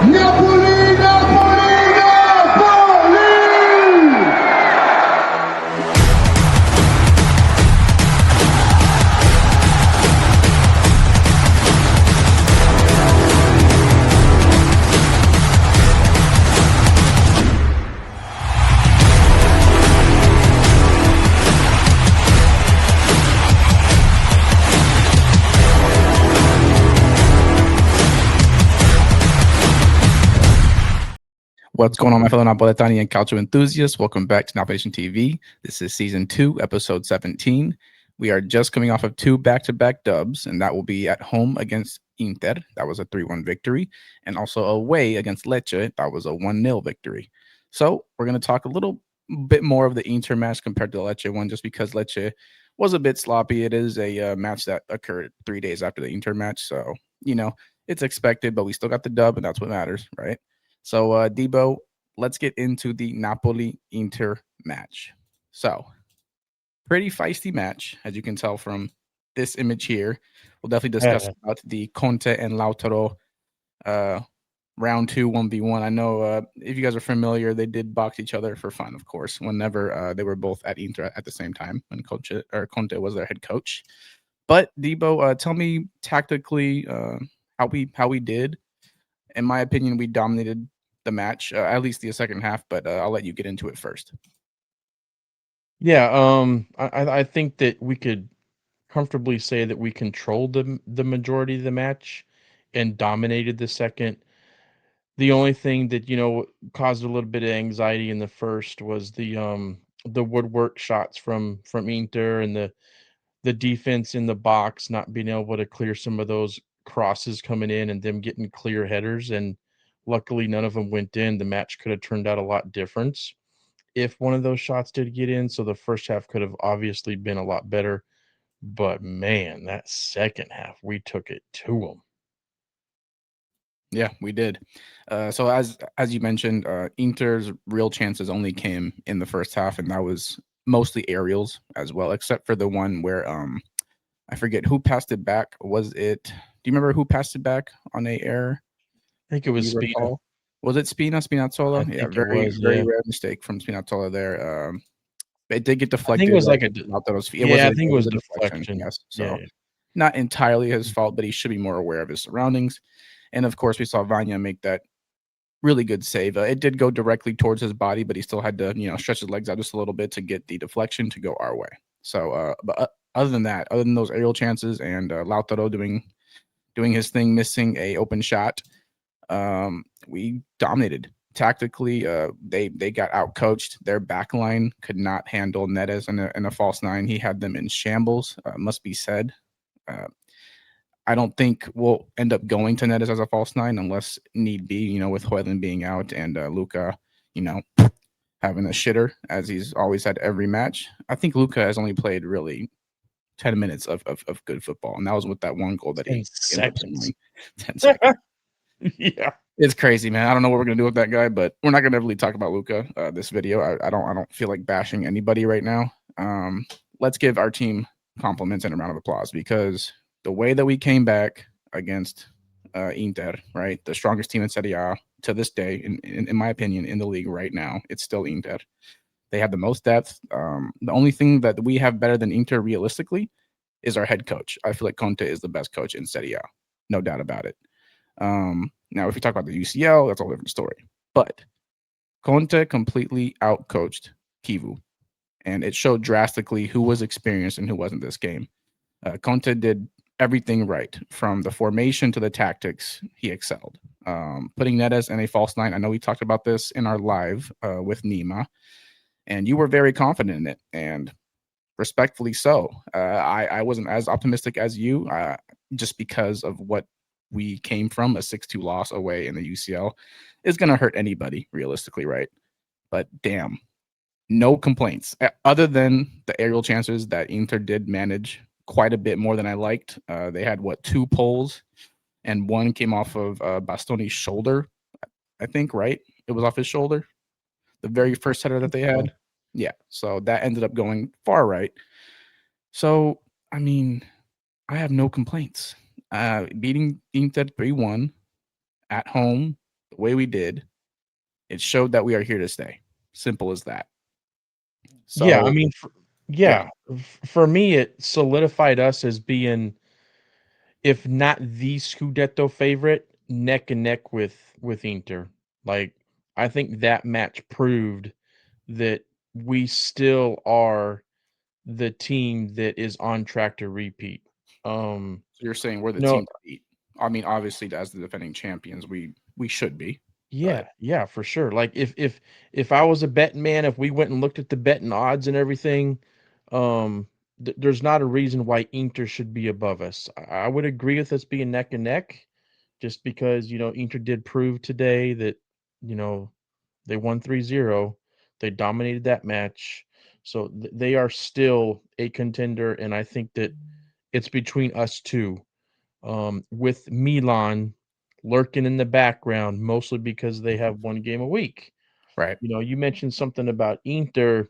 Napoli, Napoli, Napoli! What's going on, my fellow Napoletani and calcio enthusiasts? Welcome back to Napoli TV. This is season 2, episode 17. We are just coming off of 2 back-to-back dubs, and that will be at home against Inter. That was a 3-1 victory, and also away against Lecce. That was a 1-0 victory. So we're going to talk a little bit more of the Inter match compared to the Lecce one, just because Lecce was a bit sloppy. It is a match that occurred 3 days after the Inter match, so, it's expected, but we still got the dub, and that's what matters, right? So, Debo, let's get into the Napoli-Inter match. So, pretty feisty match, as you can tell from this image here. We'll definitely discuss about the Conte and Lautaro round 2 1v1. I know if you guys are familiar, they did box each other for fun, of course, whenever they were both at Inter at the same time when Conte was their head coach. But, Debo, tell me tactically how we did. In my opinion, we dominated the match, at least the second half, but I'll let you get into it first. Yeah, I think that we could comfortably say that we controlled the majority of the match and dominated the second. The only thing that, caused a little bit of anxiety in the first was the woodwork shots from Inter and the defense in the box not being able to clear some of those crosses coming in and them getting clear headers, and luckily none of them went in. The match could have turned out a lot different if one of those shots did get in, so the first half could have obviously been a lot better, but man, that second half, we took it to them. Yeah, we did. So as you mentioned, Inter's real chances only came in the first half, and that was mostly aerials as well, except for the one where I forget who passed it back. Was it? Do you remember who passed it back on a error? I think it Do was you Spina. recall? Was it Spinazzola? I Yeah, think it very was, very yeah. rare mistake from Spinazzola there. It did get I think it deflected was right like a to Lautaro's feet. yeah, I think it It was was a deflection. deflection. Yes, Yeah, so yeah. not entirely his fault, but he should be more aware of his surroundings. And of course, we saw Vanya make that really good save. It did go directly towards his body, but he still had to, stretch his legs out just a little bit to get the deflection to go our way. So, but other than that, other than those aerial chances and Lautaro doing his thing, missing a open shot, we dominated tactically. They got out coached. Their back line could not handle Neres in a false nine. He had them in shambles. Must be said. I don't think we'll end up going to Neres as a false nine unless need be, with Hoyland being out and Luca, having a shitter as he's always had every match. I think Luca has only played really 10 minutes of good football, and that was with that one goal that 10 he ended up seconds. scoring. 10 seconds. Yeah. It's crazy, man. I don't know what we're gonna do with that guy, but we're not gonna really talk about Luca this video. I don't feel like bashing anybody right now. Let's give our team compliments and a round of applause because the way that we came back against Inter, right, the strongest team in Serie A to this day, in my opinion, in the league right now, it's still Inter. They have the most depth. The only thing that we have better than Inter realistically is our head coach. I feel like Conte is the best coach in Serie A, no doubt about it. Now, if you talk about the UCL, that's a whole different story. But Conte completely outcoached Kivu, and it showed drastically who was experienced and who wasn't this game. Conte did everything right from the formation to the tactics. He excelled. Putting Neres in a false nine. I know we talked about this in our live with Nima, and you were very confident in it, and respectfully so. I wasn't as optimistic as you, just because of what we came from. A 6-2 loss away in the UCL is going to hurt anybody, realistically, right? But damn, no complaints other than the aerial chances that Inter did manage quite a bit more than I liked. They had 2 poles, and one came off of Bastoni's shoulder, I think, right? It was off his shoulder, the very first header that they had. Yeah, so that ended up going far right. So, I mean, I have no complaints. Beating Inter 3-1 at home the way we did, it showed that we are here to stay. Simple as that. So Yeah, I mean, for me, it solidified us as being, if not the Scudetto favorite, neck and neck with Inter. Like, I think that match proved that we still are the team that is on track to repeat. So you're saying we're the No, team to beat. I mean, obviously, as the defending champions, we should be. But yeah, for sure. Like, if I was a betting man, if we went and looked at the betting odds and everything, there's not a reason why Inter should be above us. I would agree with us being neck and neck, just because Inter did prove today that they won 3-0. They dominated that match. So they are still a contender, and I think that it's between us two, with Milan lurking in the background, mostly because they have one game a week. right, You mentioned something about Inter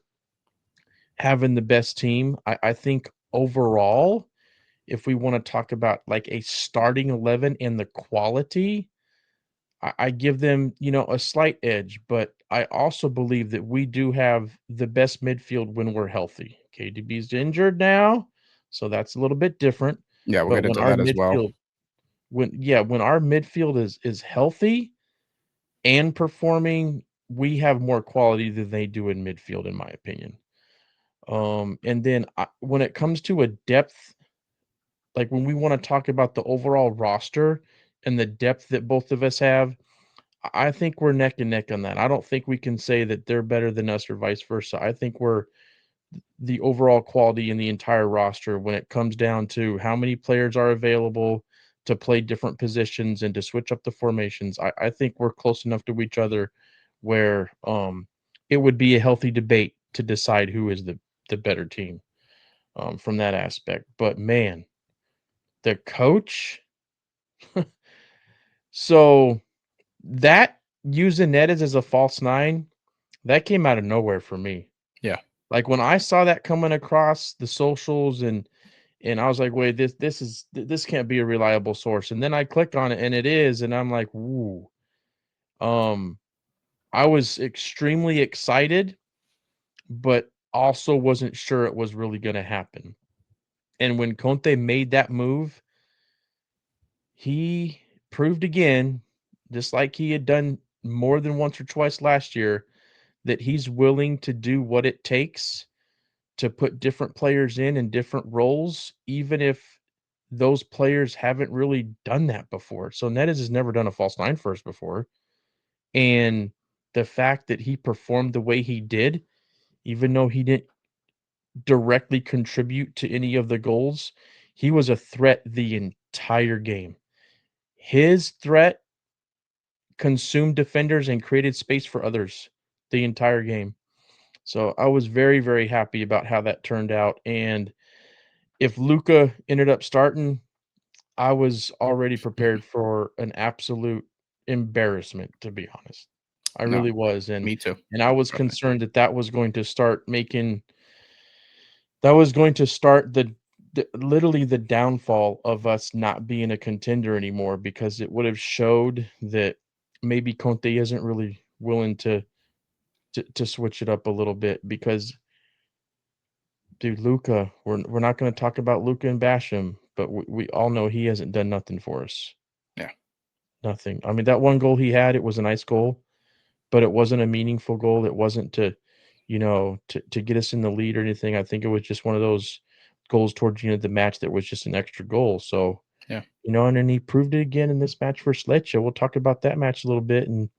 having the best team. I think overall, if we want to talk about like a starting 11 and the quality, I give them, a slight edge, but I also believe that we do have the best midfield when we're healthy. KDB's injured now, so that's a little bit different. yeah, we'll But get into that as well. when our midfield is healthy and performing, we have more quality than they do in midfield, in my opinion. And then when it comes to a depth, like when we want to talk about the overall roster and the depth that both of us have, I think we're neck and neck on that. I don't think we can say that they're better than us or vice versa. I think we're the overall quality in the entire roster when it comes down to how many players are available to play different positions and to switch up the formations. I think we're close enough to each other where it would be a healthy debate to decide who is the better team, from that aspect. But man, the coach, so that using Nedes as a false nine, that came out of nowhere for me. Yeah, Like when I saw that coming across the socials, and I was like, wait, this can't be a reliable source. And then I click on it and it is, and I'm like, ooh. Um, I was extremely excited, but also wasn't sure it was really gonna happen. And when Conte made that move, he proved again, just like he had done more than once or twice last year, that he's willing to do what it takes to put different players in different roles, even if those players haven't really done that before. So Nedes has never done a false nine for us before. And the fact that he performed the way he did, even though he didn't directly contribute to any of the goals, he was a threat the entire game. His threat consumed defenders and created space for others the entire game. So I was very, very happy about how that turned out. And if Luca ended up starting, I was already prepared for an absolute embarrassment, to be honest. I no, really was, and me too. I was Trust me. concerned that that was going to start the literally the downfall of us not being a contender anymore, because it would have showed that maybe Conte isn't really willing to switch it up a little bit. Because dude, Luca, we're not going to talk about Luca and bash him, but we all know he hasn't done nothing for us. Yeah, Nothing. I mean, that one goal he had, it was a nice goal, but it wasn't a meaningful goal. It wasn't to get us in the lead or anything. I think it was just one of those goals towards the end of the match that was just an extra goal. So, yeah, and then he proved it again in this match versus Lecce. We'll talk about that match a little bit. And,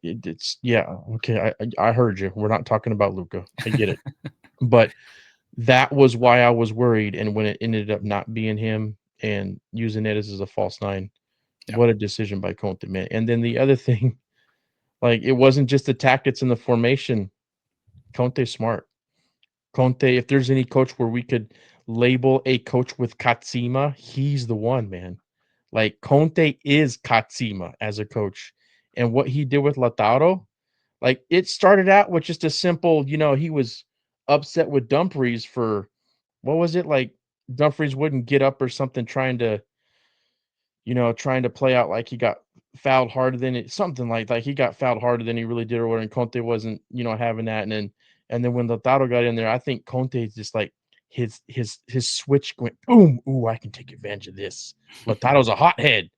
it's, yeah, okay. I heard you. We're not talking about Luca. I get it. But that was why I was worried. And when it ended up not being him and using it as a false nine, yeah. what a decision by Conte, man. And then the other thing, like, it wasn't just the tactics and the formation. Conte's smart. Conte, if there's any coach where we could label a coach with Katsima, he's the one, man. Like, Conte is Katsima as a coach. And what he did with Lautaro, like, it started out with just a simple, he was upset with Dumfries for, what was it? Like, Dumfries wouldn't get up or something, trying to play out like he got fouled harder than it something like he got fouled harder than he really did or whatever, and Conte wasn't, having that, and then when Lautaro got in there, I think Conte's just like his switch went boom. Ooh, I can take advantage of this. Lautaro's a hothead.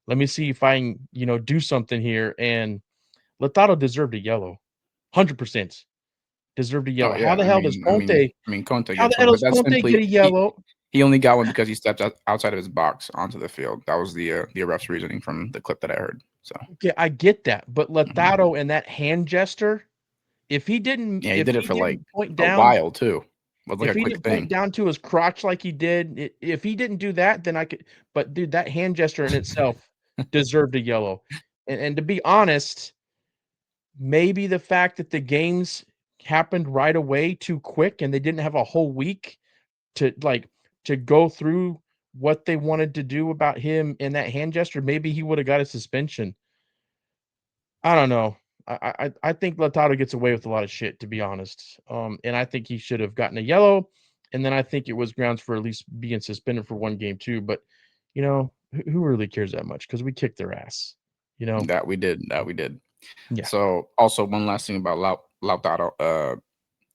Let me see if I can, do something here. And Lautaro deserved a yellow. 100% deserved a Oh yellow. How yeah, the hell does Conte Conte how the gets hell one, but does that's Conte get simply a yellow? he only got one because he stepped outside of his box onto the field. That was the ref's reasoning from the clip that I heard. So Okay, I get that, but mhm. Lautaro and that hand gesture, if he didn't Yeah, he if did it he for like didn't point a down while too. It was like if a he quick didn't point thing. down to his crotch like he did, if he didn't do that, then I could but dude, that hand gesture in itself deserved a yellow. And to be honest, maybe the fact that the games happened right away too quick and they didn't have a whole week to, to go through what they wanted to do about him in that hand gesture, maybe he woulda got a suspension. I don't know. I think Lautaro gets away with a lot of shit, to be honest. And I think he should have gotten a yellow, and then I think it was grounds for at least being suspended for 1 game too. But who really cares that much? Because we kicked their ass. You know? That we did. That we did. Yeah. So also one last thing about Lautaro.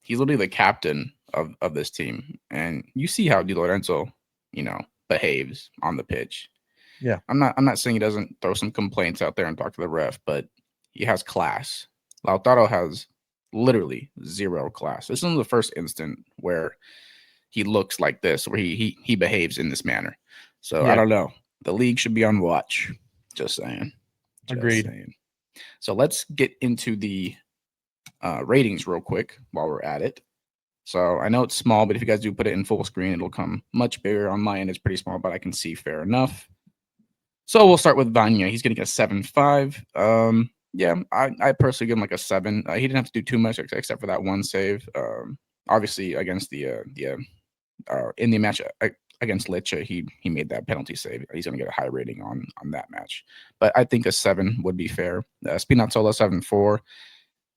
He's literally the captain of this team, and you see how Di Lorenzo, behaves on the pitch. Yeah. I'm not saying he doesn't throw some complaints out there and talk to the ref, but he has class. Lautaro has literally zero class. This is the first instant where he looks like this, where he behaves in this manner. So I Yeah. don't know. The league should be on watch. Just saying. Just Agreed. saying. So let's get into the ratings real quick while we're at it. So I know it's small, but if you guys do put it in full screen, it'll come much bigger. On my end, it's pretty small, but I can see fair enough. So we'll start with Vanya. He's getting a 7.5. Yeah, I personally give him like a 7. He didn't have to do too much except for that one save. Obviously against in the match against Lecce, he made that penalty save. He's going to get a high rating on that match. But I think a 7 would be fair. Spinazzola 7.4.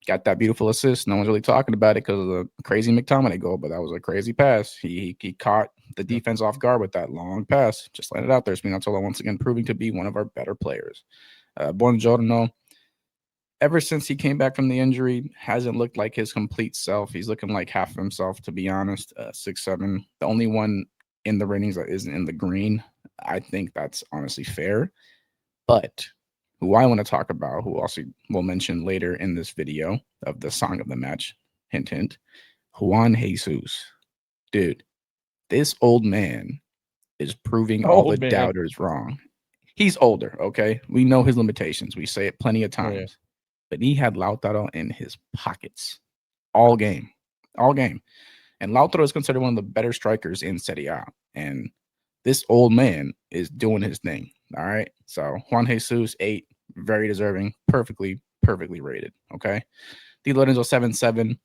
Got that beautiful assist. No one's really talking about it because of the crazy McTominay goal, but that was a crazy pass. He caught the defense off guard with that long pass. Just let it out there. Spinazzola once again proving to be one of our better players. Buongiorno, ever since he came back from the injury, hasn't looked like his complete self. He's looking like half of himself, to be honest. 6.7. The only one in the ratings that isn't in the green. I think that's honestly fair. But who I want to talk about, who also will mention later in this video of the song of the match, hint, hint, Juan Jesus. Dude, this old man is proving all the Old man. doubters wrong. He's older, okay? We know his limitations. We say it plenty of Oh, yeah. times. But he had Lautaro in his pockets all game. All game. And Lautaro is considered one of the better strikers in Serie A. And this old man is doing his thing. All right. So Juan Jesus, 8, very deserving, perfectly rated. Okay. Di Lorenzo 7.7.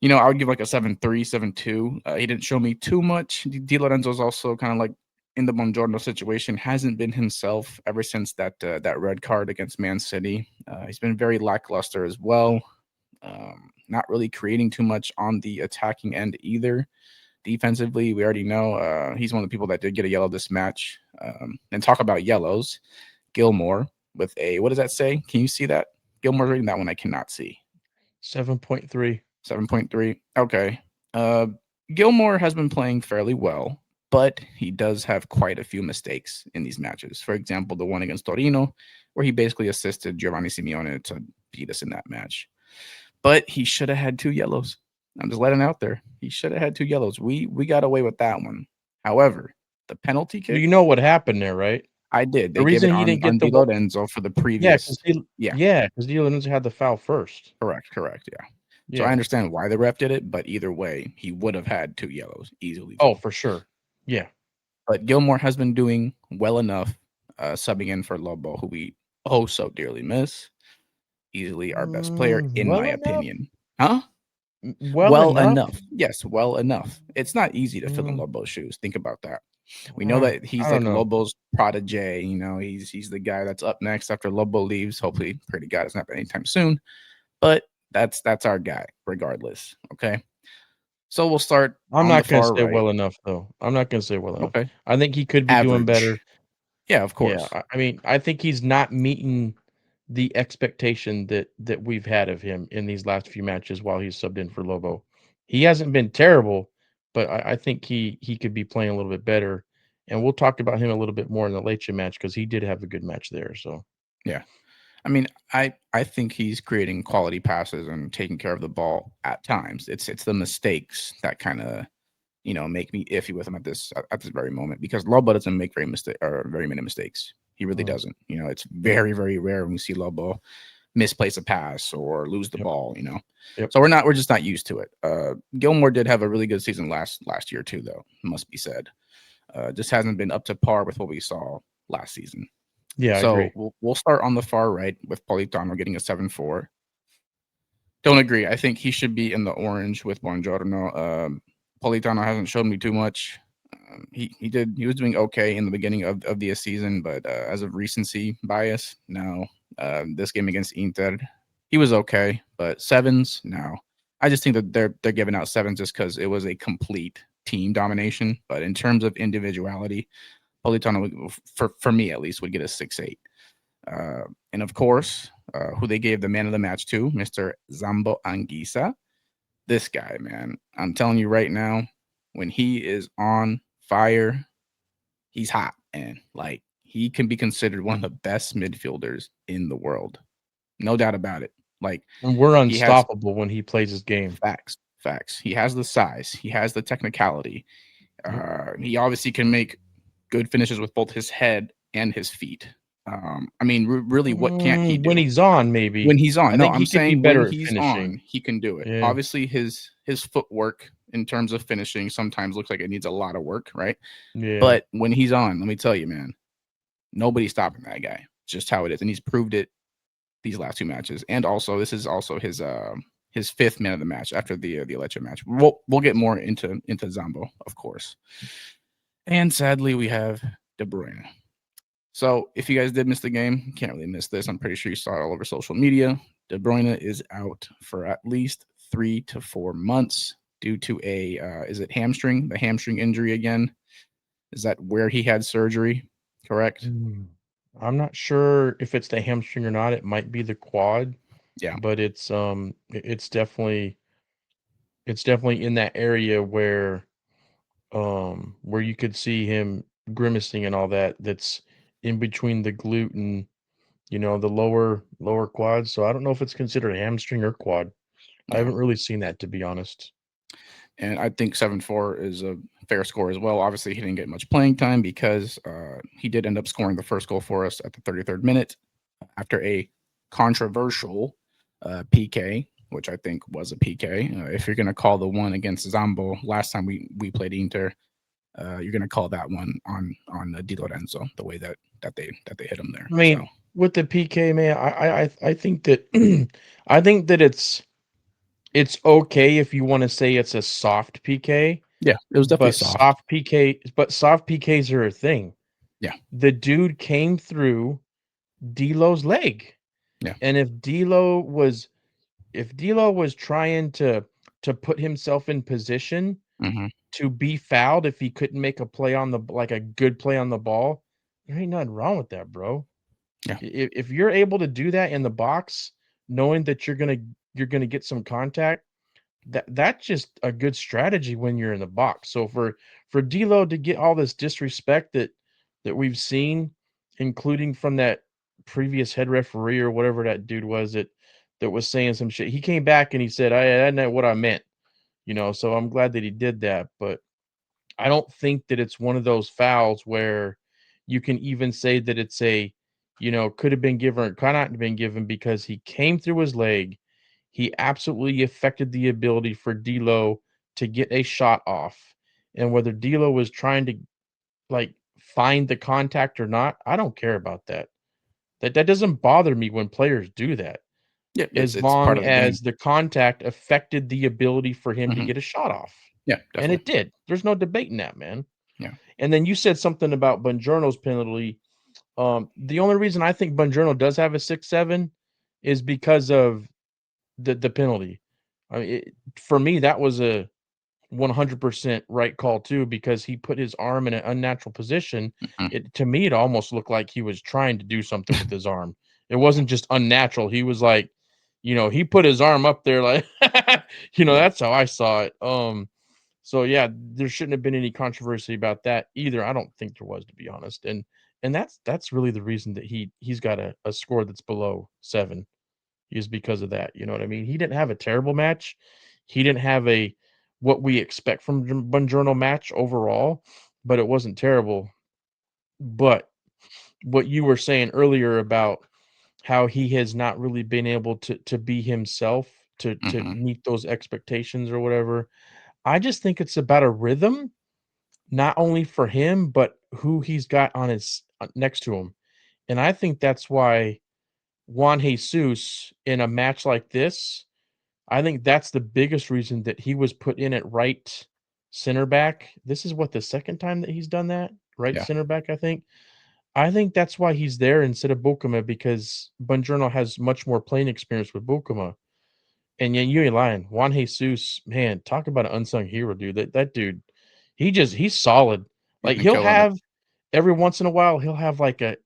I would give like a 7.3, 7.2. He didn't show me too much. Di Lorenzo's also kind of like in the Buongiorno situation, hasn't been himself ever since that red card against Man City. He's been very lackluster as well. Not really creating too much on the attacking end either. Defensively, we already know he's one of the people that did get a yellow this match. And talk about yellows, Gilmore with a, what does that say? Can you see that? Gilmore's rating, that one I cannot see. 7.3. 7.3. Okay. Gilmore has been playing fairly well, but he does have quite a few mistakes in these matches. For example, the one against Torino, where he basically assisted Giovanni Simeone to beat us in that match. But he should have had 2 yellows. I'm just letting it out there. He should have had 2 yellows. We got away with that one. However, the penalty kick, You know what happened there, right? I did. The They gave reason it he didn't on get the Di one Lorenzo for the yeah, previous. because Yeah, Di Lorenzo had the foul first. correct. Yeah. So I Yeah. understand why the ref did it, but either way, he would have had 2 yellows easily. Oh, for sure. Yeah. But Gilmore has been doing well enough, subbing in for Lobo, who we oh so dearly miss. Easily our best player, in Well my enough? opinion. Huh? Well Well enough? enough. Yes, well enough. It's not easy to fill in Mm, Lobo's shoes. Think about that. We know that he's I don't like know. Lobo's protege. He's the guy that's up next after Lobo leaves. Hopefully, pray to God it's not anytime soon. But that's our guy, regardless. Okay. So we'll start I'm on the not gonna far say right. well enough, though. I'm not gonna say well enough. Okay. I think he could be doing better. Average. Yeah, of Yeah, course. I mean, I think he's not meeting the expectation that we've had of him in these last few matches while he's subbed in for Lobo. He hasn't been terrible, but I think he could be playing a little bit better, and we'll talk about him a little bit more in the Lecce match because he did have a good match there, so Yeah. I mean, I think he's creating quality passes and taking care of the ball at times. It's the mistakes that kind of make me iffy with him at this very moment because Lobo doesn't make very many mistakes. He really Mhm. doesn't. It's very very rare when we see Lobo misplace a pass or lose the Yep, ball. yep. So we're just not used to it. Gilmore did have a really good season last year too, though, must be said. Just hasn't been up to par with what we saw last season. Yeah, I So agree. we'll start on the far right with Politano getting a 7-4. Don't agree. I think he should be in the orange with Buongiorno. Politano hasn't shown me too much. He was doing okay in the beginning of the season, but as of recency bias, no. This game against Inter, he was okay, but sevens, no. I just think that they're giving out sevens just because it was a complete team domination. But in terms of individuality, Politano, for me at least, would get a 6-8. And of course, who they gave the man of the match to, Mr. Zambo Anguissa. This guy, man, I'm telling you right now, when he is on fire, he's hot, and like he can be considered one of the best midfielders in the world. No doubt about it. Like And we're he has unstoppable when he plays his game. facts. He has the size, he has the technicality. Yep. He obviously can make good finishes with both his head and his feet. I mean, really, what can't he When do? he's on, maybe. When he's I on. No, think I'm he could be saying when better at he's finishing. on, he can do it. Yeah, Obviously, his footwork in terms of finishing sometimes looks like it needs a lot of work, right? yeah. But when he's on, let me tell you, man, nobody's stopping that guy. It's just how it is, and he's proved it these last two matches. And also, this is also his fifth man of the match after the Lecce match. We'll get more into Zambo, of course. And sadly, we have De Bruyne. So if you guys did miss the game, you can't really miss this. I'm pretty sure you saw it all over social media. De Bruyne is out for at least 3 to 4 months due to a is it hamstring? The hamstring injury again. Is that where he had surgery? Correct? Mm. I'm not sure if it's the hamstring or not. It might be the quad, Yeah. but it's definitely in that area where you could see him grimacing and all that. That's in between the glute and the lower quad. So I don't know if it's considered a hamstring or quad. I Yeah. haven't really seen that, to be honest. And I think 7-4 is a fair score as well. Obviously, he didn't get much playing time because he did end up scoring the first goal for us at the 33rd minute after a controversial PK, which I think was a PK. If you're going to call the one against Zambo last time we played Inter, you're going to call that one on Di Lorenzo, the way that they hit him there. I So mean, with the PK, man, I think that I think that it's okay if you wanna say it's a soft PK, yeah, it was definitely soft. but soft PKs are a thing. Yeah, The dude came through D'Lo's leg, yeah, and if D'Lo was trying to put himself in position hmm to be fouled if he couldn't make a play on the like a good play on the ball, there ain't nothing wrong with that, bro. yeah, If you're able to do that in the box, knowing that you're gonna get some contact, that's just a good strategy when you're in the box. So for D'Lo to get all this disrespect that we've seen, including from that previous head referee or whatever that dude was that was saying some shit. He came back and he said, "I that's not what I meant." So I'm glad that he did that, but I don't think that it's one of those fouls where you can even say that it's could have been given or cannot have been given because he came through his leg. He absolutely affected the ability for D'Lo to get a shot off. And whether D'Lo was trying to like find the contact or not, I don't care about that. That doesn't bother me when players do that, yeah. as It's part long of the game. as the contact affected the ability for him to hmm get a shot off. Yeah, And it definitely. did. There's no debating that, man. Yeah, And then you said something about Buongiorno's penalty. The only reason I think Buongiorno does have a 6-7 is because of the penalty. I mean, for me, that was a 100% right call too, because he put his arm in an unnatural position. Mhm. To me, it almost looked like he was trying to do something with his arm. It wasn't just unnatural. He was like, he put his arm up there like, Yeah, that's how I saw it. So yeah, there shouldn't have been any controversy about that either. I don't think there was, to be honest. And that's really the reason that he's got a score that's below 7 is because of that. You know what I mean? He didn't have a terrible match. He didn't have a what we expect from Buongiorno match overall, but it wasn't terrible. But what you were saying earlier about how he has not really been able to be himself to mhm. meet those expectations or whatever. I just think it's about a rhythm, not only for him, but who he's got on his next to him. And I think that's why Juan Jesus in a match like this, I think that's the biggest reason that he was put in at right center back. This is what the second time that he's done that, right Yeah, center back, I think. I think that's why he's there instead of Bukuma because Buongiorno has much more playing experience with Bukuma. And yeah, you ain't lying. Juan Jesus, man, talk about an unsung hero, dude. That dude, he's solid. he's Like been he'll killing it. have every once in a while, he'll have like a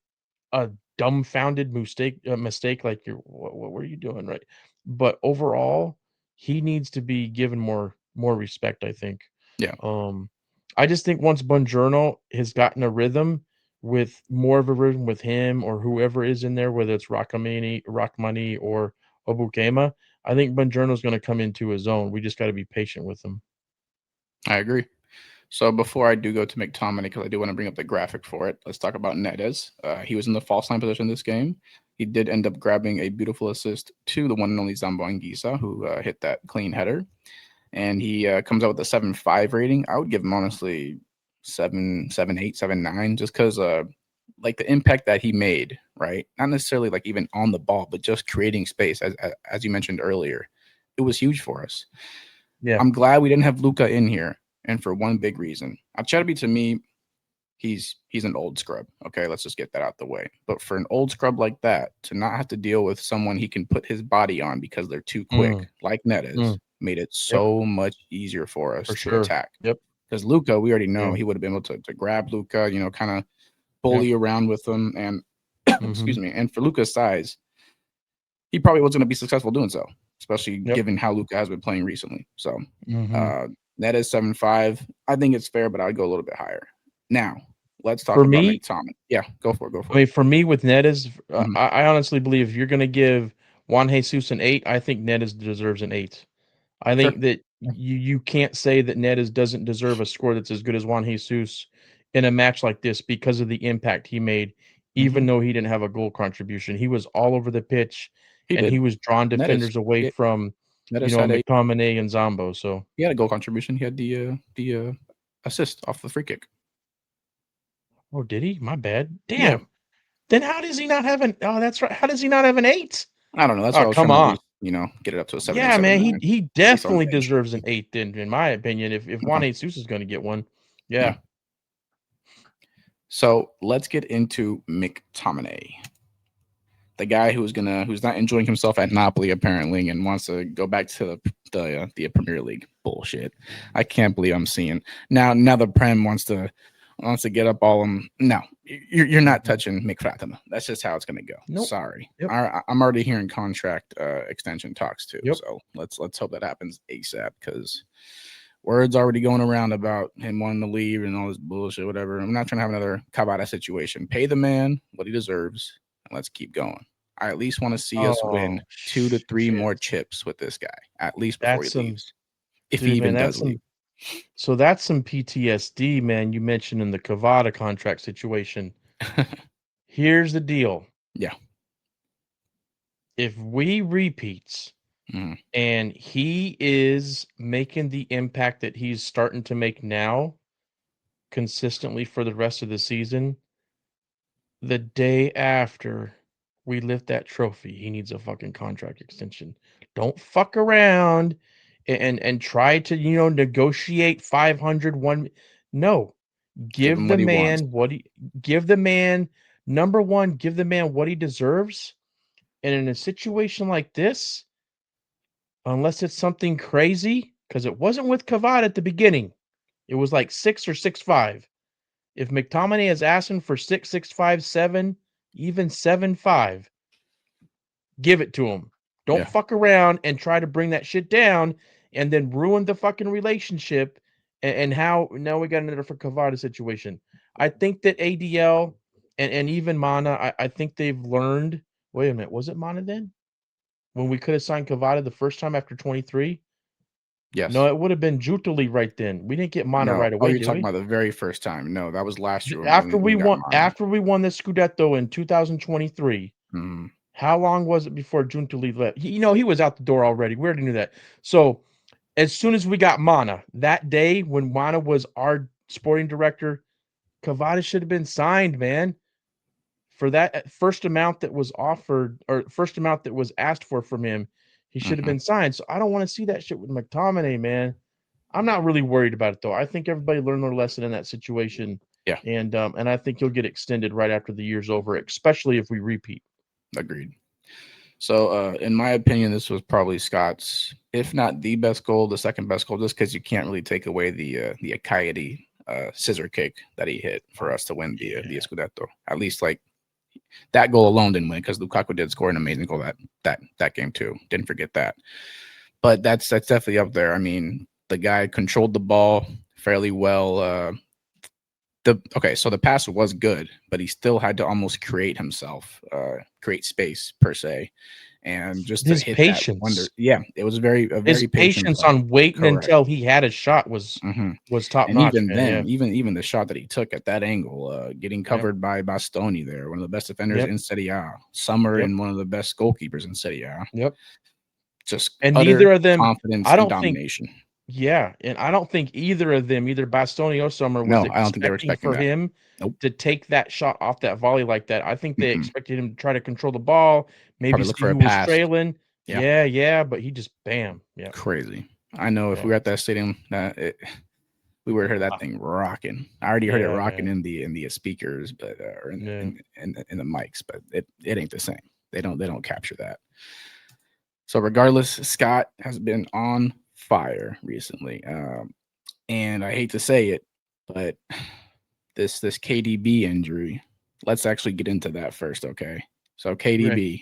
dumbfounded mistake like what were you doing, right? But overall, he needs to be given more respect, I think. Yeah, Um, I just think once Buongiorno has gotten a rhythm with more of a rhythm with him or whoever is in there, whether it's Rockmoney or Obukema, I think Buongiorno's gonna come into his own. We just gotta be patient with him. I agree. So before I do go to McTominay, because I do want to bring up the graphic for it, let's talk about Neres. He was in the false line position this game. He did end up grabbing a beautiful assist to the one and only Zambo Anguissa, who hit that clean header. And he comes out with a 7.5 rating. I would give him honestly 7.8, 7.9, just because like the impact that he made, right? Not necessarily like even on the ball, but just creating space, as you mentioned earlier. It was huge for us. Yeah. I'm glad we didn't have Luca in here, and for one big reason. Acerbi, to me, he's an old scrub. Okay, let's just get that out the way. But for an old scrub like that, to not have to deal with someone he can put his body on because they're too quick, Mm, like Neres, mm, made it yep, so much easier for us for to sure. attack. Yep, Because Luca, we already know yeah, he would have been able to grab Luca, kind of yep, bully around with him, and excuse mhm, me. And for Luca's size, he probably was going to be successful doing so, especially yep, given how Luca has been playing recently. So mhm. uh, that is 7.5. I think it's fair, but I'd go a little bit higher. Now, let's talk For about me, McTominay. Yeah, go for it. Go I for it. mean, for me with Neres, Mhm. I honestly believe if you're gonna give Juan Jesus an 8, I think Neres deserves an 8. I Sure. think that you can't say that Neres doesn't deserve a score that's as good as Juan Jesus in a match like this because of the impact he made, even Hmm. though he didn't have a goal contribution. He was all over the pitch, He and did. he was drawing Neres, defenders away he, from, Neres had a McTominay and Zombo, so he had a goal contribution. He had the assist off the free kick. oh, did he? My bad. Yeah, Damn. Then how does he not have an oh, that's right. How does he not have an 8? I don't know. That's why Oh, I was come trying to at on. least get it up to a 7.8, Yeah, man, 7.9, he at least on definitely the edge. deserves an 8 then, in my opinion, if Juan Okay. Jesus is gonna get one. Yeah. Yeah. So let's get into McTominay, the guy who's not enjoying himself at Napoli apparently and wants to go back to the Premier League. Bullshit. I can't believe I'm seeing now the Prem wants to get up all no. You're not Mhm. touching McFatima. That's just how it's gonna go. Nope. Sorry. Yep. I'm already hearing contract extension talks too. Yep. So let's hope that happens ASAP because words already going around about him wanting to leave and all this bullshit, whatever. I'm not trying to have another Kabata situation. Pay the man what he deserves, and let's keep going. I at least want to see us win Oh, 2 to 3 shit. more chips with this guy, at least before That's he some leaves, if he dude, man, even does leave. that's some PTSD, man, you mentioned in the Cavada contract situation. Here's the deal. Yeah. If we repeats Mhm. and he is making the impact that he's starting to make now consistently for the rest of the season, the day after we lift that trophy, he needs a fucking contract extension. Don't fuck around and try to, negotiate 500 one. No, Give give him the what he wants. man what he give the man number one, give the man what he deserves. And in a situation like this, unless it's something crazy, because it wasn't with Cavada at the beginning. It was like 6 or 6'5". If McTominay is asking for 6, 6'5", 7, even 7'5", give it to him. Don't Yeah. fuck around and try to bring that shit down and then ruin the fucking relationship. And how now we got another for Cavada situation. I think that ADL and even Mana, I think they've learned. Wait a minute, was it Mana then? When we could have signed Cavada the first time after 23? Yes. No, it would have been Jutali right then. We didn't get Mana No. right Oh, away, you're did talking we? about the very first time. No, that was last year After when we we got won, Mana. after we won the Scudetto in 2023. Mhm. How long was it before Juntali left? He was out the door already. We already knew that. So as soon as we got Mana, that day when Mana was our sporting director, Cavada should have been signed, man. For that first amount that was offered or first amount that was asked for from him, he should have Mhm. been signed. So I don't want to see that shit with McTominay, man. I'm not really worried about it though. I think everybody learned their lesson in that situation. Yeah. And I think he'll get extended right after the year's over, especially if we repeat. Agreed. So, in my opinion, this was probably Scott's, if not the best goal, the second best goal, just because you can't really take away the Akayedi scissor kick that he hit for us to win the Scudetto. At least, like, that goal alone didn't win because Lukaku did score an amazing goal that game too. Didn't forget that. But that's definitely up there. I mean, the guy controlled the ball fairly well. So the pass was good, but he still had to almost create himself, create space per se, and just to His hit that wonder. patience. Yeah, it was a very His patient patience play. on waiting Correct. until he had a shot was top And notch, even man. then, Yeah. even the shot that he took at that angle, getting covered by Bastoni there, one of the best defenders in Serie A, Summer and one of the best goalkeepers in Serie A. Yep. Just And utter neither of them, confidence I and don't think, domination. yeah, and I don't think either of them, either Bastoni or Summer, was No, I don't think they were expecting expecting for that. him Nope. to take that shot off that volley like that. I think they expected him to try to control the ball, maybe Probably look see for a who was pass. trailing. Yeah. Yeah, but he just bam. Yeah. Crazy. I know if we were at that stadium, we would have heard that thing rocking. I already heard it rocking in the speakers, but or in the mics, but it ain't the same. They don't capture that. So regardless, Scott has been on fire recently, and I hate to say it, but this KDB injury. Let's actually get into that first, okay? So KDB.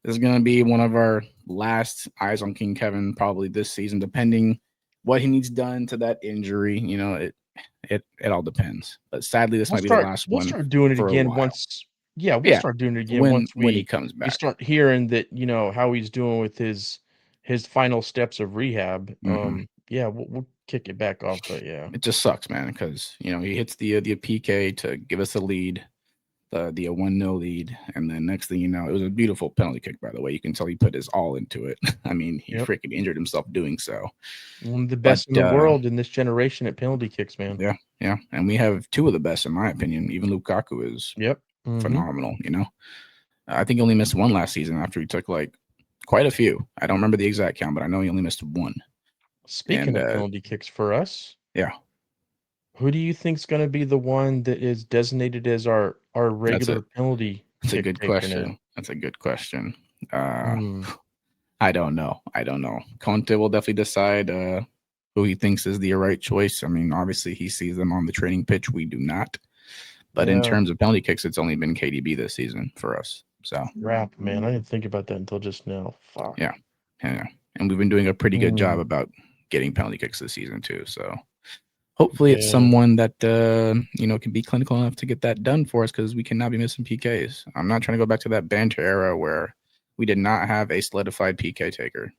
This is going to be one of our last eyes on King Kevin probably this season, depending what he needs done to that injury. You know, it all depends. But sadly, this might be the last one. We'll start doing it for again a while. once. Yeah, we'll start doing it again once when he comes back. we start hearing that how he's doing with his final steps of rehab. Yeah, we'll kick it back off. But yeah, it just sucks, man, because he hits the PK to give us a lead. The 1-0 lead, and then next thing you know, it was a beautiful penalty kick, by the way. You can tell he put his all into it. I mean, he freaking injured himself doing so. One of the best in the world in this generation at penalty kicks, man. Yeah, and we have two of the best, in my opinion. Even Lukaku is phenomenal. I think he only missed one last season after he took like quite a few. I don't remember the exact count, but I know he only missed one. Speaking of penalty kicks for us, who do you think's going to be the one that is designated as our regular penalty? That's a good question. That's a good question. I don't know. Conte will definitely decide who he thinks is the right choice. I mean, obviously he sees them on the training pitch. We do not. But in terms of penalty kicks, it's only been KDB this season for us. So crap, man. I didn't think about that until just now. Fuck. Yeah. And we've been doing a pretty good job about getting penalty kicks this season too. So hopefully it's someone that can be clinical enough to get that done for us, because we cannot be missing PKs. I'm not trying to go back to that banter era where we did not have a solidified PK taker.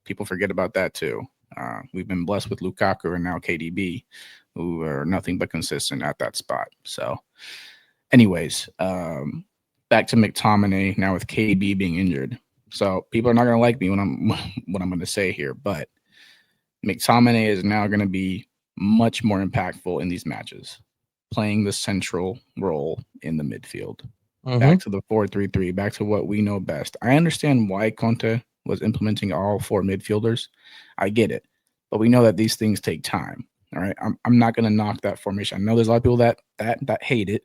People forget about that too. We've been blessed with Lukaku and now KDB, who are nothing but consistent at that spot. So anyways, back to McTominay now with KDB being injured. So people are not going to like me when what I'm going to say here, but McTominay is now going to be much more impactful in these matches, playing the central role in the midfield. Back to the 4-3-3, back to what we know best. I understand why Conte was implementing all four midfielders. I get it. But we know that these things take time. All right. I'm not going to knock that formation. I know there's a lot of people that hate it,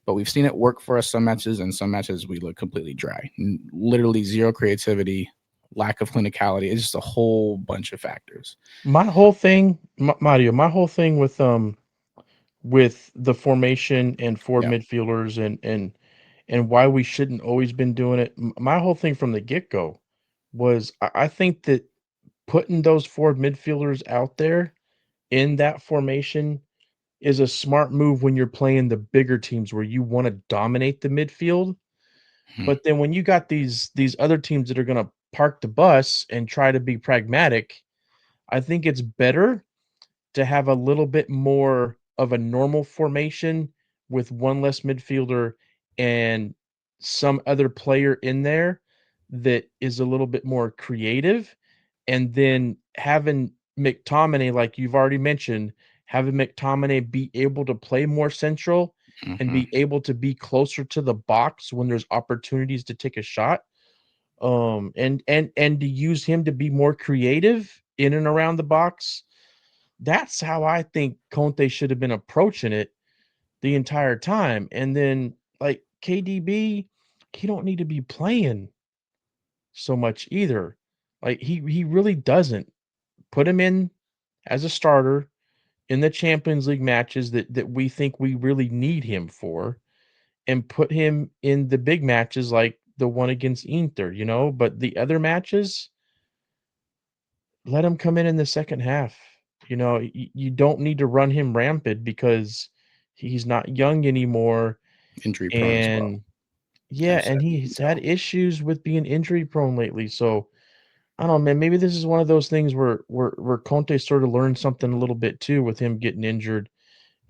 but we've seen it work for us some matches, and some matches we look completely dry. Literally zero creativity, lack of clinicality. It's just a whole bunch of factors. My whole thing, Mario, my whole thing with the formation and four Yeah. midfielders and why we shouldn't always been doing it. My whole thing from the get-go was I think that putting those four midfielders out there in that formation is a smart move when you're playing the bigger teams where you want to dominate the midfield. Hmm. But then when you got these other teams that are going to park the bus and try to be pragmatic, I think it's better to have a little bit more of a normal formation with one less midfielder and some other player in there that is a little bit more creative. And then having McTominay, like you've already mentioned, having McTominay be able to play more central and Hmm. be able to be closer to the box when there's opportunities to take a shot. And to use him to be more creative in and around the box. That's how I think Conte should have been approaching it the entire time. And then like KDB, he don't need to be playing so much either. Like he really doesn't. Put him in as a starter in the Champions League matches that we think we really need him for, and put him in the big matches like the one against Inter, but the other matches, let him come in the second half. You don't need to run him rampant because he's not young anymore. Injury prone as well. And yeah, As and you can he's tell. had issues with being injury prone lately. So I don't know, man. Maybe this is one of those things where Conte sort of learned something a little bit too with him getting injured,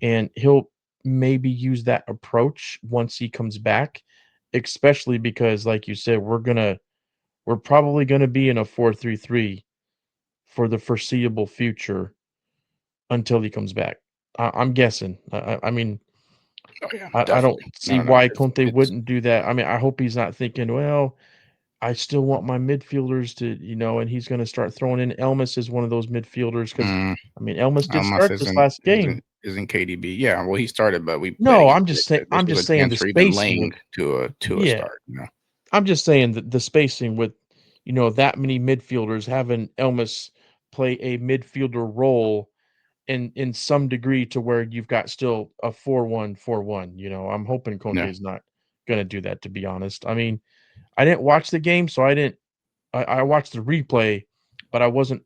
and he'll maybe use that approach once he comes back, especially because, like you said, we're probably gonna be in a 4-3-3 for the foreseeable future until he comes back. I'm guessing. I mean, Oh yeah, I don't definitely. see No, no, no. why Conte It's wouldn't do that. I mean, I hope he's not thinking, well, I still want my midfielders to, and he's going to start throwing in Elmas as one of those midfielders because, mm, I mean, Elmas did Almas start this last game. isn't KDB. Yeah, well, he started, but we played No, against I'm just saying. Lecce. This I'm was just a saying chance the for even spacing Lang with. to a Yeah, start. I'm just saying that the spacing with, that many midfielders having Elmas play a midfielder role in some degree to where you've got still a 4-1-4-1. I'm hoping Conte Yeah, is not gonna do that, to be honest. I mean, I didn't watch the game, so I watched the replay, but I wasn't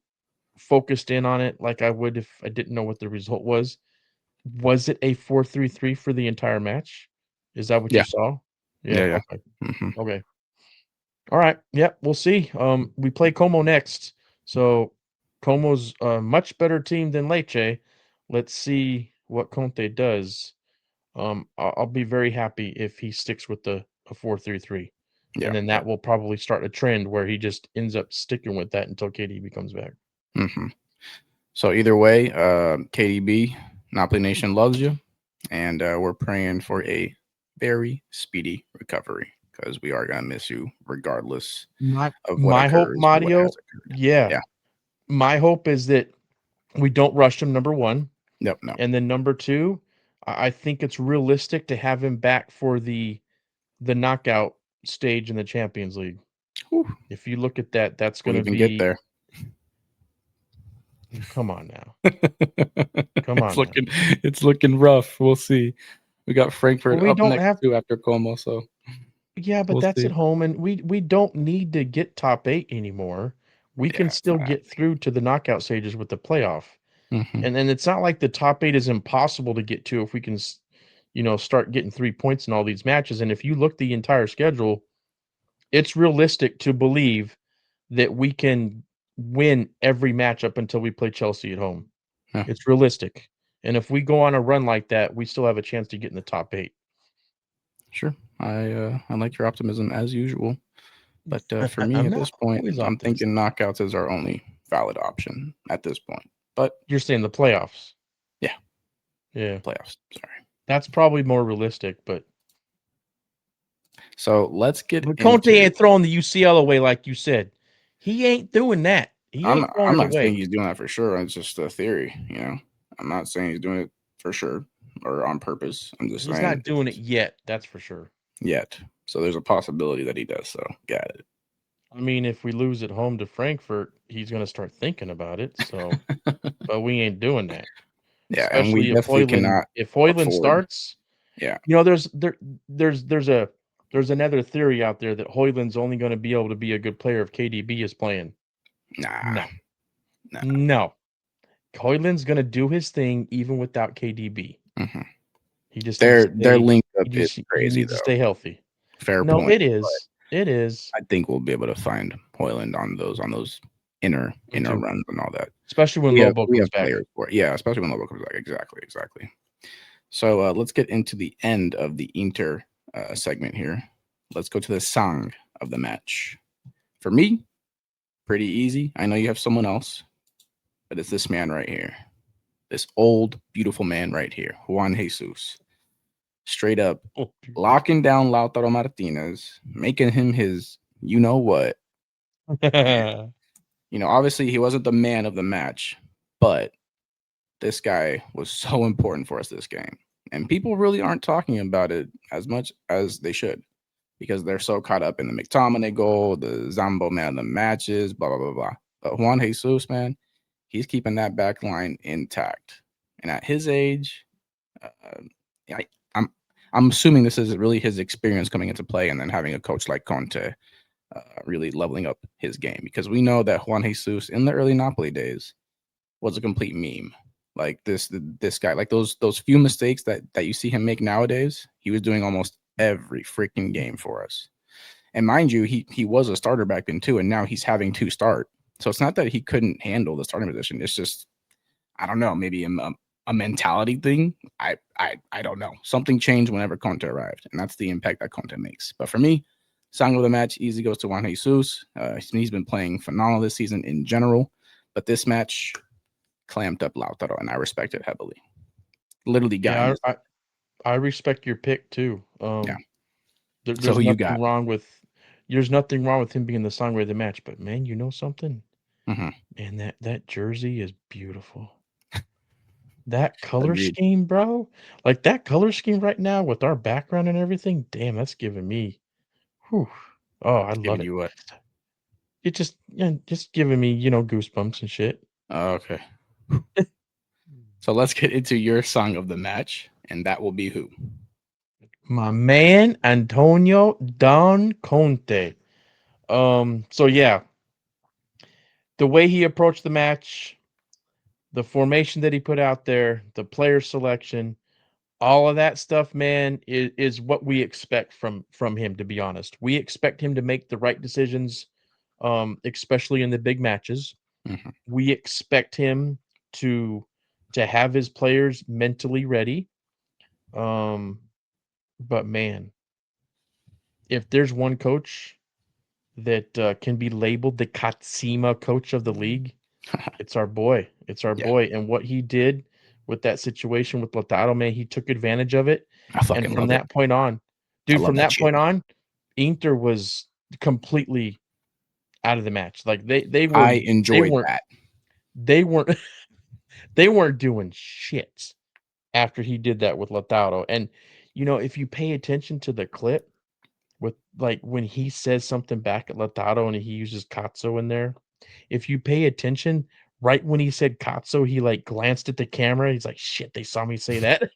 focused in on it like I would if I didn't know what the result was. Was it a 4-3-3 for the entire match? Is that what you yeah, saw? Yeah, yeah, yeah. okay. Hmm. Okay. All right. Yep, we'll see. We play Como next. So Como's a much better team than Lecce. Let's see what Conte does. I'll be very happy if he sticks with the a 4-3-3. And Yeah, then yeah. that will probably start a trend where he just ends up sticking with that until KDB comes back. Hmm. So either way, KDB, Napoli Nation loves you, and we're praying for a very speedy recovery because we are gonna miss you regardless My of what my hope, occurs or what has Mario, occurred. yeah. Yeah. My hope is that we don't rush him, number 1. Nope. No. And then number 2, I think it's realistic to have him back for the knockout stage in the Champions League. Whew. If you look at that, that's We'll gonna even get be there. come on now. Come it's on now. looking it's looking rough. We'll see. We got Well, Frankfurt we up don't next have too after Como, so yeah, but we'll that's at see. home, and we don't need to get top 8 anymore. We can Yeah, it's still not get through to the knockout stages with the playoff. happening. And it's not like the top 8 is impossible to get to if we can start getting 3 points in all these matches, and if you look the entire schedule, it's realistic to believe that we can win every match up until we play Chelsea at home. Yeah, It's realistic. And if we go on a run like that, we still have a chance to get in the top 8. sure. I like your optimism as usual, but for me I'm at not this point, always I'm thinking optimistic. knockouts is our only valid option at this point. But You're saying the playoffs. yeah, Yeah. playoffs. Sorry. That's probably more realistic, but So let's get Conte into. ain't throwing the UCL away like you said. He ain't doing that. He ain't throwing I'm it not saying away. he's doing that for sure. It's just a theory, you know. I'm not saying he's doing it for sure or on purpose. I'm just He's saying not doing it it's yet, that's for sure. yet. So there's a possibility that he does so. Got it. I mean, if we lose at home to Frankfurt, he's going to start thinking about it. So, but we ain't doing that. Yeah, and we Especially definitely cannot if Hoyland afford. starts. Yeah, You know, there's another theory out there that Hoyland's only going to be able to be a good player if KDB is playing. nah. No, no. Hoyland's going to do his thing even without KDB. Mhm. He just needs to Their stay. link up is He crazy needs to though. stay healthy. Fair No, point. it is. It is. I think we'll be able to find Hoyland on those inner Me too. runs and all that. Especially when We have Lobo comes back. players for it. Yeah, especially when Lobo comes back. Exactly. So let's get into the end of the Inter segment here. Let's go to the song of the match. For me, pretty easy. I know you have someone else, but it's this man right here. This old, beautiful man right here, Juan Jesus. Straight up Oh, locking down Lautaro Martinez, making him his you know what. You know, obviously he wasn't the man of the match, but this guy was so important for us this game. And people really aren't talking about it as much as they should because they're so caught up in the McTominay goal, the Zambo man of the matches, blah, blah, blah, blah. But Juan Jesus, man, he's keeping that back line intact. And at his age, I, I'm I'm assuming this is really his experience coming into play and then having a coach like Conte really leveling up his game because we know that Juan Jesus in the early Napoli days was a complete meme. Like this guy, like those few mistakes that you see him make nowadays, he was doing almost every freaking game for us. And mind you, he was a starter back then too, and now he's having to start. So it's not that he couldn't handle the starting position. It's just I don't know, maybe a mentality thing. I don't know. Something changed whenever Conte arrived, and that's the impact that Conte makes. But for me, song of the match easy goes to Juan Jesus. He's been playing phenomenal this season in general, but this match clamped up Lautaro, and I respect it heavily. Literally got in yeah, his I respect your pick too. yeah. So There's who you nothing got? wrong with him being the songwriter of the match. But man, you know something? Mhm. Man, that jersey is beautiful. That color Agreed. scheme, bro. Like that color scheme right now with our background and everything. Damn, that's giving me. Whew. Oh, I It's love giving it. you what? It just giving me goosebumps and shit. Oh, okay. So let's get into your song of the match, and that will be who? My man Antonio Don Conte. So yeah, the way he approached the match, the formation that he put out there, the player selection, all of that stuff, man, is what we expect from him, to be honest. We expect him to make the right decisions, especially in the big matches. Mhm. We expect him to have his players mentally ready. Um, but man, if there's one coach that can be labeled the Katsima coach of the league, it's our boy. It's our Yeah, boy. And what he did with that situation with Lautaro, man, he took advantage of it. I And fucking from love it. that point on, I dude, love from that that shit. point on, Inter was completely out of the match. Like I they enjoyed weren't that. they weren't they weren't doing shit after he did that with Lautaro. And if you pay attention to the clip with like when he says something back at Lautaro and he uses Katso in there, if you pay attention, right when he said Katso, he like glanced at the camera. He's like, "Shit, they saw me say that."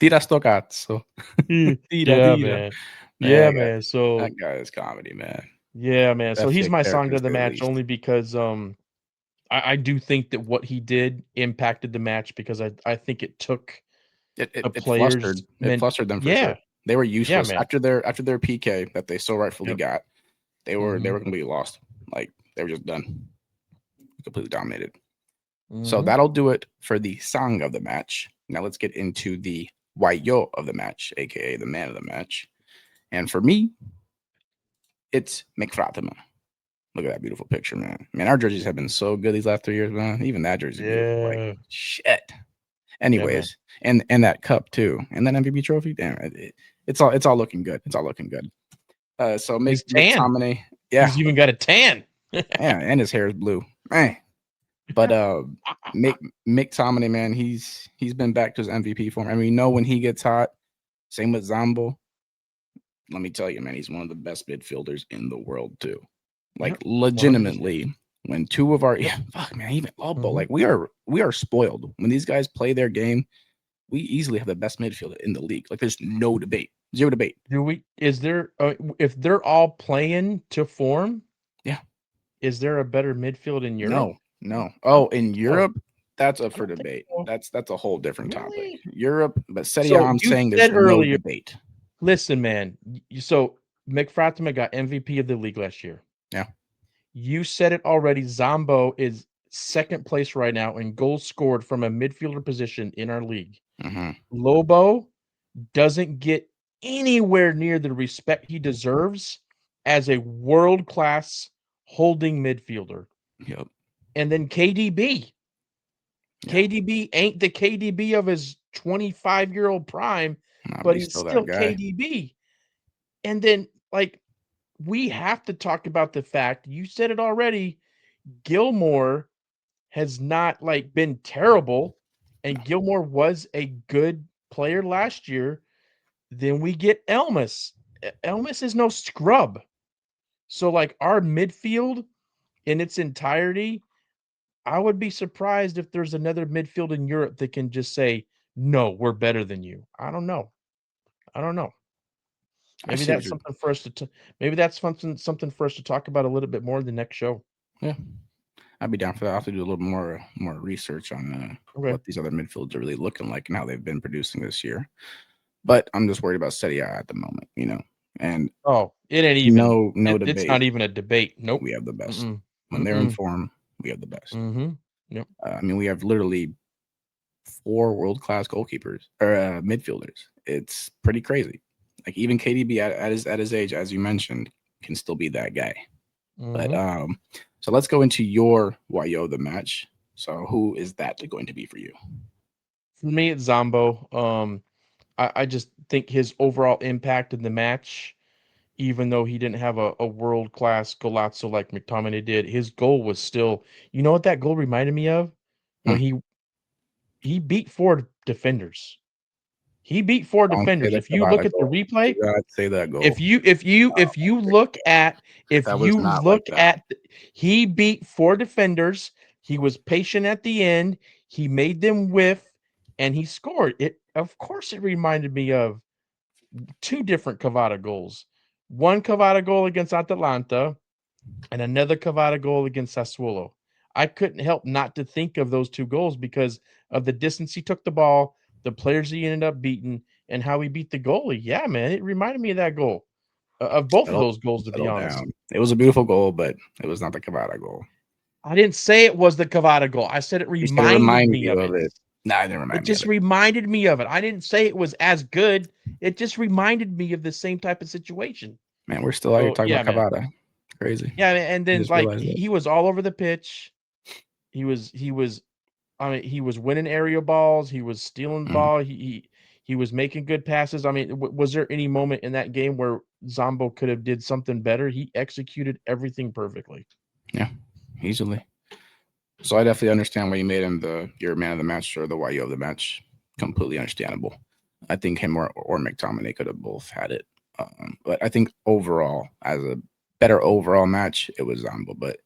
Tira sto cazzo. Tira, Yeah, tira. man. Yeah, Man, man. that So guy is comedy, man. yeah, man. So he's Definitely a my song character to of the say the match least. only because I do think that what he did impacted the match because I think it took the It players meant flustered them for yeah, sure. They were yeah, useless man. after their PK that they so rightfully Yep. got. They Mhm. were completely lost. Like they were just done, completely dominated. So Mhm. that'll do it for the song of the match. Now let's get into the Wayo of the match, aka the man of the match. And for me, it's McFratima. Look at that beautiful picture, man. Man, our jerseys have been so good these last 3 years, man. Even that jersey's beautiful. Like Yeah. shit. Yeah, man. Anyways, and that cup too, and that MVP trophy. Damn, it's all looking good. It's all looking good. So He's tan. McTominay, yeah, He's even got a tan. yeah, and his hair is blue, man. But McTominay, man, he's been back to his MVP form, and we know when he gets hot. Same with Zambo. Let me tell you, man, he's one of the best midfielders in the world too. Like Yep, 100%. legitimately, when two of our fuck man, even Albo, like we are spoiled. When these guys play their game, we easily have the best midfielder in the league. Like there's no debate. Zero debate. Do we? Is there? If they're all playing to form, Yeah. is there a better midfield in Europe? No. I don't Oh, in think so. Europe, that's up I for don't think debate. so. That's a whole different topic. Really? Europe, but Serie A, So I'm you saying there's said no earlier. debate. Listen, man. So McFratima got MVP of the league last year. Yeah. You said it already. Zombo is second place right now in goals scored from a midfielder position in our league. Mm-hmm. Lobo doesn't get anywhere near the respect he deserves as a world-class holding midfielder. Yep. And then KDB. Yeah. KDB ain't the KDB of his 25-year-old prime, Nah, but he's he's still still that guy. KDB. And then, like, we have to talk about the fact, you said it already, Gilmore has not, like, been terrible, and Gilmore was a good player last year. Then we get Elmas. Elmas is no scrub. So, like, our midfield in its entirety, I would be surprised if there's another midfield in Europe that can just say, "No, we're better than you." I don't know. I don't know. I Maybe see what that's you're. something for us to maybe that's something for us to talk about a little bit more in the next show. Yeah, I'd be down for that. I'll have to do a little more research on Okay. what these other midfields are really looking like and how they've been producing this year. But I'm just worried about Serie A at the moment, And Oh, it ain't even no it's debate. not even a debate. Nope. We have the best. Mm-mm. When they're in Mm-mm. form, we have the best. Yep. I mean, we have literally 4 world-class goalkeepers or midfielders. It's pretty crazy. Like even KDB at his age, as you mentioned, can still be that guy. But so let's go into your Wayo the match. So who is that going to be for you? For me, it's Zombo. I just think his overall impact in the match, even though he didn't have a world-class golazzo like McTominay did, his goal was still, you know what that goal reminded me of? When he beat 4 defenders. He beat 4 Don't say defenders. the If you look Cavada at the goal. Do replay, not say that goal. if you look at That was not like that. he beat 4 defenders, he was patient at the end, he made them whiff, and he scored. Of course, it reminded me of 2 different Cavada goals. One Cavada goal against Atalanta and another Cavada goal against Sassuolo. I couldn't help not to think of those 2 goals because of the distance he took the ball, the players he ended up beating, and how he beat the goalie. Yeah, man, it reminded me of that goal, of both of Settle, those goals, to be settle honest. down. It was a beautiful goal, but it was not the Cavada goal. I didn't say it was the Cavada goal. I said it You said it reminded reminded me you of of it. it. Nah, it didn't It remind me of just it. reminded me of it. I didn't say it was as good. It just reminded me of the same type of situation. Man, we're still out here So, talking yeah, about man. Cavada. Crazy. Yeah, and I then, just like, realized that. he was all over the pitch. He was I mean, he was winning area balls, he was stealing the Mhm. ball, he was making good passes. I mean, was there any moment in that game where Zombo could have did something better? He executed everything perfectly. Yeah, easily. So I definitely understand why you made him your man of the match or the YO of the match. Completely understandable. I think him or McTominay could have both had it. But I think overall, as a better overall match, it was Zombo. But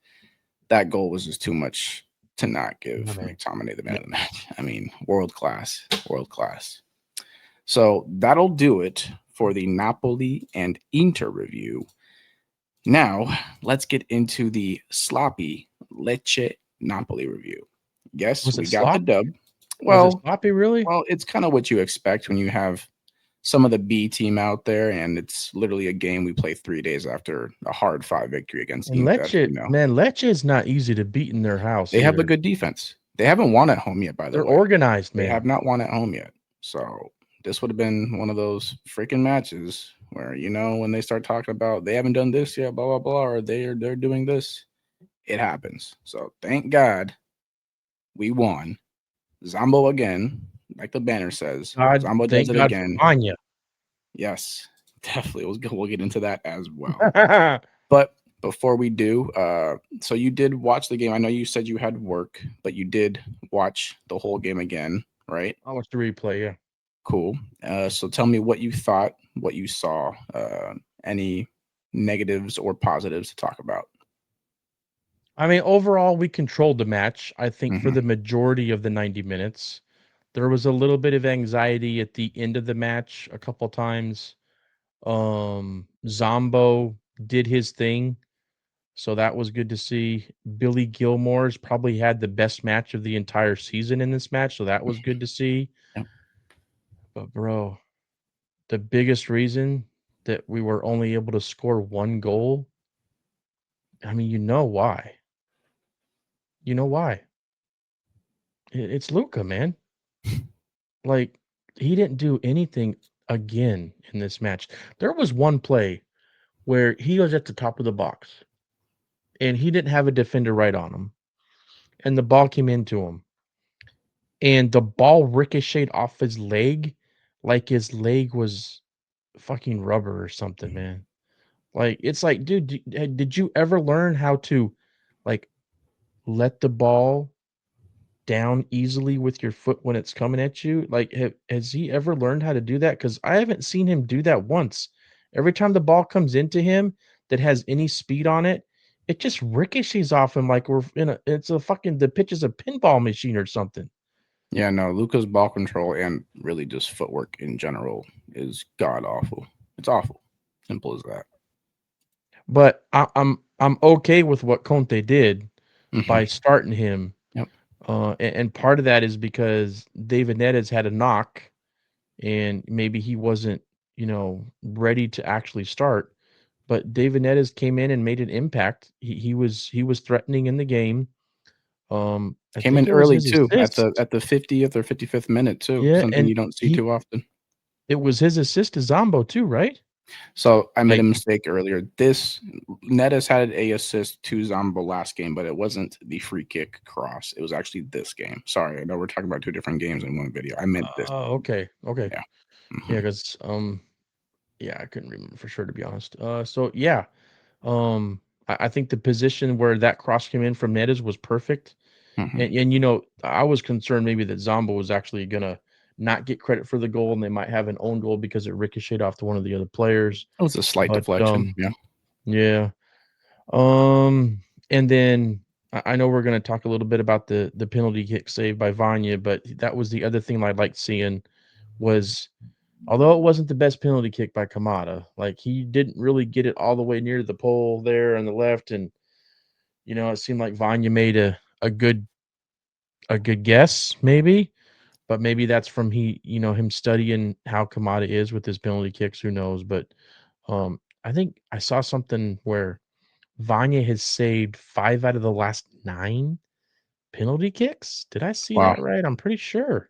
that goal was just too much to not give Yeah, man. McTominay the man Yeah. of the match. I mean, world class, world class. So that'll do it for the Napoli and Inter review. Now, let's get into the sloppy Lecce Napoli review. Yes, Was we it got the slop? dub. Was it Well, sloppy, really? it's kind of what you expect when you have some of the B team out there, and it's literally a game we play 3 days after a hard 5 victory against And Inter. Lecce is not easy to beat in their house They have a either. good defense. They haven't won at home yet, by the They're way. organized, They man. have not won at home yet. So this would have been one of those freaking matches where, when they start talking about they haven't done this yet, blah, blah, blah, or they're doing this, it happens. So thank God we won. Zombo again, like the banner says. Zombo does Thank it God for again. Anya. Yes, definitely. We'll get into that as well. But before we do, so you did watch the game. I know you said you had work, but you did watch the whole game again, right? I watched the replay, yeah. Cool. So tell me what you thought, what you saw, any negatives or positives to talk about. I mean, overall, we controlled the match. I think for Mhm. the majority of the 90 minutes, there was a little bit of anxiety at the end of the match a couple times. Zombo did his thing, so that was good to see. Billy Gilmore's probably had the best match of the entire season in this match, so that was good to see. Yep. But bro, the biggest reason that we were only able to score one goal, I mean, you know why. You know why. It's Luca, man. Like, he didn't do anything again in this match. There was one play where he was at the top of the box and he didn't have a defender right on him, and the ball came into him, and the ball ricocheted off his leg like his leg was fucking rubber or something, man. Like, it's like, dude, did you ever learn how to, like, let the ball down easily with your foot when it's coming at you? Like, has he ever learned how to do that? Because I haven't seen him do that once. Every time the ball comes into him that has any speed on it, it just ricochets off him like we're in a it's a fucking the pitch is a pinball machine or something. Yeah, no, Luca's ball control and really just footwork in general is god awful. It's awful. Simple as that. But I'm okay with what Conte did Mhm. by starting him. Yep. And part of that is because David Neres had a knock and maybe he wasn't, ready to actually start. But David Neres came in and made an impact. He was threatening in the game. I Came think in it was early his too assist. at the 50th or 55th minute too, Yeah, something and you don't see he too often. it was his assist to Zombo too, right? So I made a Like, mistake earlier. This Netis had a assist to Zombo last game, but it wasn't the free kick cross. It was actually this game. Sorry, I know we're talking about two different games in one video. I meant this. oh, okay, okay, Yeah. yeah, Mhm. because yeah, I couldn't remember for sure to be honest. So yeah, I think the position where that cross came in from Neres was perfect. Mhm. And I was concerned maybe that Zombo was actually gonna not get credit for the goal, and they might have an own goal because it ricocheted off to one of the other players. It was a slight But deflection. Yeah. yeah. And then I know we're gonna talk a little bit about the penalty kick saved by Vanya, but that was the other thing I liked seeing was although it wasn't the best penalty kick by Kamada, like he didn't really get it all the way near the pole there on the left, and it seemed like Vanya made a good guess, maybe, but maybe that's from him studying how Kamada is with his penalty kicks. Who knows? But I think I saw something where Vanya has saved 5 out of the last 9 penalty kicks. Did I see Wow. that right? I'm pretty sure.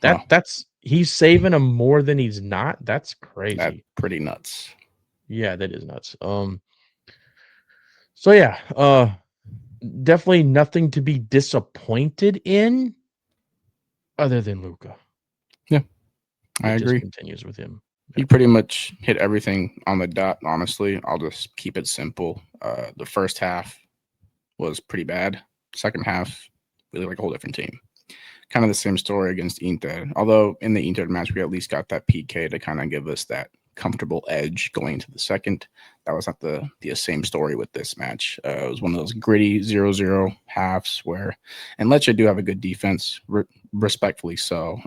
Wow. That's he's saving them more than he's not. That's That's crazy. pretty nuts. Yeah, that is nuts. So yeah, definitely nothing to be disappointed in other than Luca. Yeah, I It just agree. continues with him. He Yeah. pretty much hit everything on the dot, honestly. I'll just keep it simple. The first half was pretty bad. Second half, really like a whole different team. Kind of the same story against Inter. Although in the Inter match, we at least got that PK to kind of give us that comfortable edge going into the second. That was not the same story with this match. It was one of those gritty 0-0 halves where, and Lecce do have a good defense, respectfully so.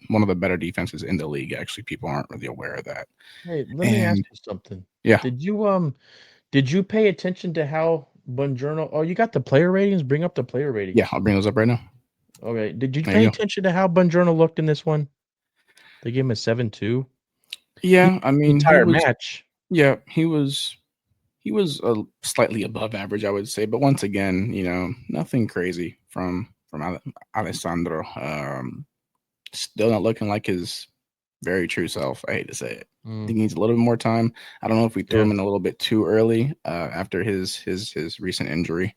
One of the better defenses in the league. Actually, people aren't really aware of that. Hey, let me ask And you something. yeah, Did you pay attention to how Buongiorno you got the player ratings? Bring up the player yeah, ratings. I'll bring those up right now. Okay. Did you There pay you go. attention to how Buongiorno looked in this one? They gave him a 7-2. He Yeah, I the mean, entire match. yeah, he was slightly above average, I would say. But once again, nothing crazy from Alessandro. Still not looking like his very true self. I hate to say it. I Mm, think he needs a little bit more time. I don't know if we threw yeah. him in a little bit too early after his recent injury,